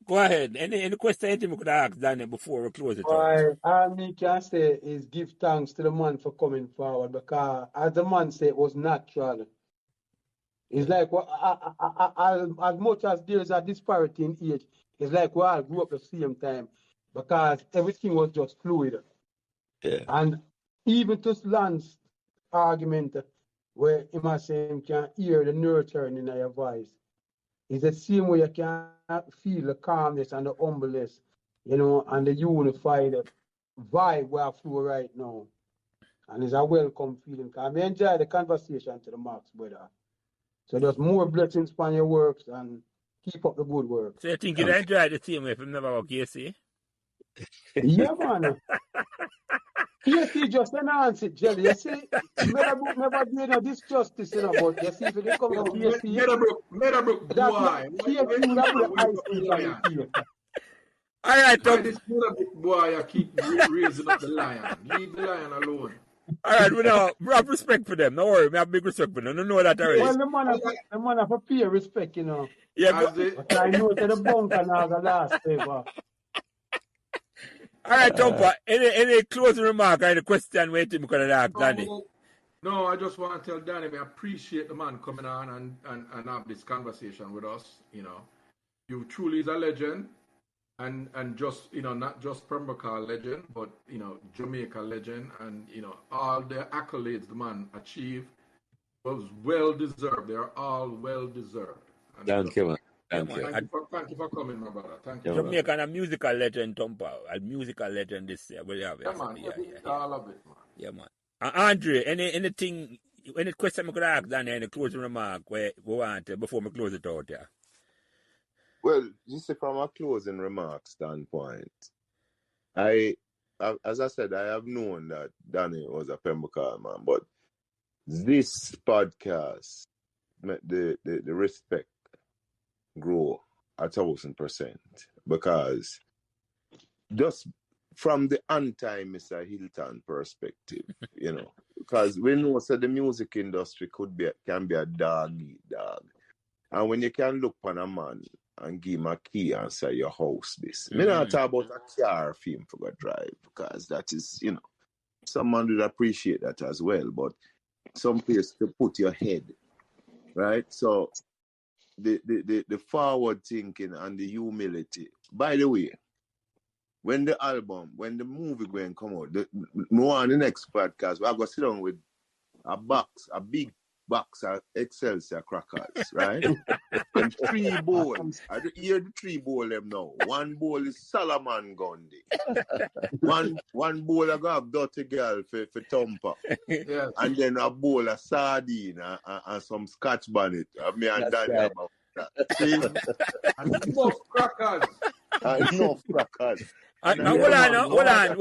go ahead. Any question anything we could ask Danny before we close it out? All me can say is give thanks to the man for coming forward because, as the man said, it was natural. It's like as much as there's a disparity in age, it's like we all grew up at the same time because everything was just fluid. Yeah. And even to Lance's argument, where he must say him can hear the nurturing in your voice. It's the same way you can feel the calmness and the humbleness, and the unified vibe we are through right now. And it's a welcome feeling. I enjoy the conversation to the max, brother. So there's more blessings upon your works and keep up the good work. So you think you'd enjoy the same way if you never work, you see? Yeah, man. PSC just enhance it, Jelly. You see, Meadowbrook never did no this justice, but you see, if it come to PSC, Meadowbrook that boy. PSC would have put an ice pick on the case. All right, Why this Meadowbrook boy I keep raising up the lion? Leave the lion alone. all right, we have respect for them. Don't worry, we have big respect for them. I know that already. Well, the man have a pay respect, Yeah, But I know that the bunker now the last paper. all right, Tompa, any closing remark or any question waiting because of that, Danny? No, I just want to tell Danny, I appreciate the man coming on and have this conversation with us. You truly is a legend, and just not just Pembroke Hall legend, but Jamaica legend, and all the accolades the man achieved was well deserved. They are all well deserved. Thank you, man. Thank you. Thank you for coming, my brother. Thank you. Jamaica and a musical legend, Tompa. A musical legend this year. Yeah, man. All of it, man. Yeah, man. Andre, any question I could ask Danny, any closing remark we want before we close it out, yeah? Well, just from a closing remark standpoint, as I said, I have known that Danny was a Pembroke Hall man, but this podcast made the respect grow 1,000%, because just from the anti-Mr. Hilton perspective, because we know that the music industry can be a dog eat dog, and when you can look on a man and give him a key and say your house this. Me not talk about a car for him for a drive, because that is, someone would appreciate that as well, but some place to put your head, right? So the forward thinking and the humility. By the way, when the movie going to come out, no on the next podcast, we're going to sit down with a big box of Excelsior crackers, right? And 3 bowls. I hear the 3 bowl them now. 1 bowl is Solomon Gundy. one bowl I got Dirty Girl for Tompa. Yes. And then a bowl of sardine and some Scotch bonnet. Me and Danny about that. See? And enough crackers. Enough crackers. Hold on.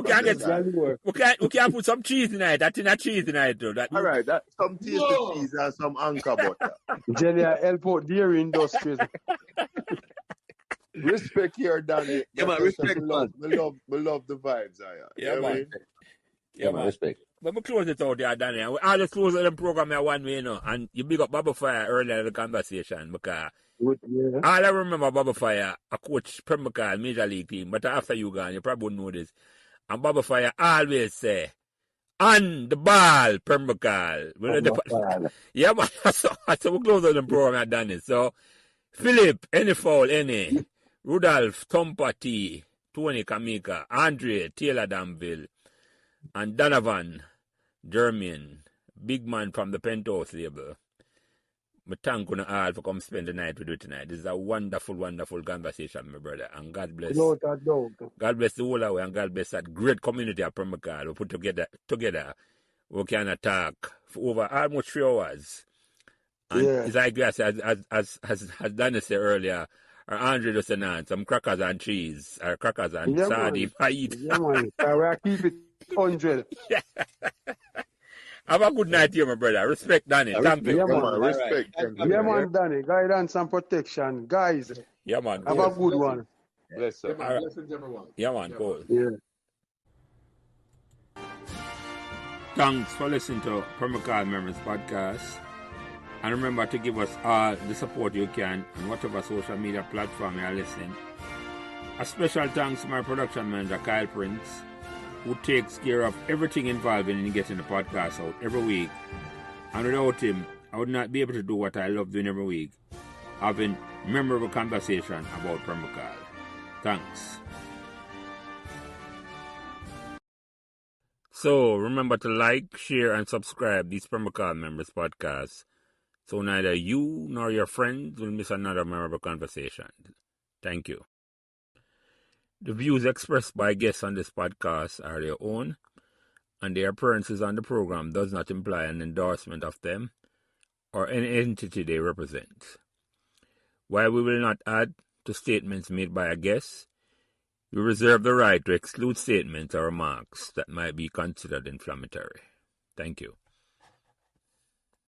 We can put some cheese in it. That's in a cheese in it, though. All right, some tasty cheese and some anchor butter. Jenny, help out dairy industries. Respect here, Danny. Yeah, man, respect, man. We love the vibes, Yeah, man. Yeah, man, respect. But we close it out there, Danny. I just close the program here one way, and you big up Bubba Fire earlier in the conversation, because all I remember Bubba Fire, I coach Pembroke Hall Major League team, but after you gone, you probably wouldn't know this. And Bubba Fire always say, on the ball, Pembroke Hall. Yeah, man. So we close out the program here, Danny. So, Philip, any foul, any. Rudolph, Tompa T, Tony Kamika, Andre, Taylor Danville, and Donovan Germain, big man from the Penthouse label. I thank you all for come spend the night with you tonight. This is a wonderful, wonderful conversation, my brother. And God bless. God bless the whole way, and God bless that great community of Pembroke Hall. We put together. We can talk for over almost 3 hours. And it's like yes, as Danny said earlier, or Andre just announced, some crackers and cheese, or crackers and sardine. I eat. Yeah, man. I keep it 100. Have a good night here, my brother. Respect, Danny. Thank you. Yeah, man. Respect. Yeah, man, Danny. Guidance and protection. Guys, yeah, man. have a good one. Bless you. Yeah, man. Blessings, everyone. Yeah, man. Cool. Yeah. Thanks for listening to Pembroke Hall Memories podcast. And remember to give us all the support you can on whatever social media platform you are listening. A special thanks to my production manager, Kyle Prince, who takes care of everything involved in getting the podcast out every week. And without him, I would not be able to do what I love doing every week, having memorable conversation about Pembroke Hall. Thanks. So remember to like, share, and subscribe these Pembroke Hall Members podcasts, so neither you nor your friends will miss another memorable conversation. Thank you. The views expressed by guests on this podcast are their own, and their appearances on the program does not imply an endorsement of them or any entity they represent. While we will not add to statements made by a guest, We reserve the right to exclude statements or remarks that might be considered inflammatory. Thank you.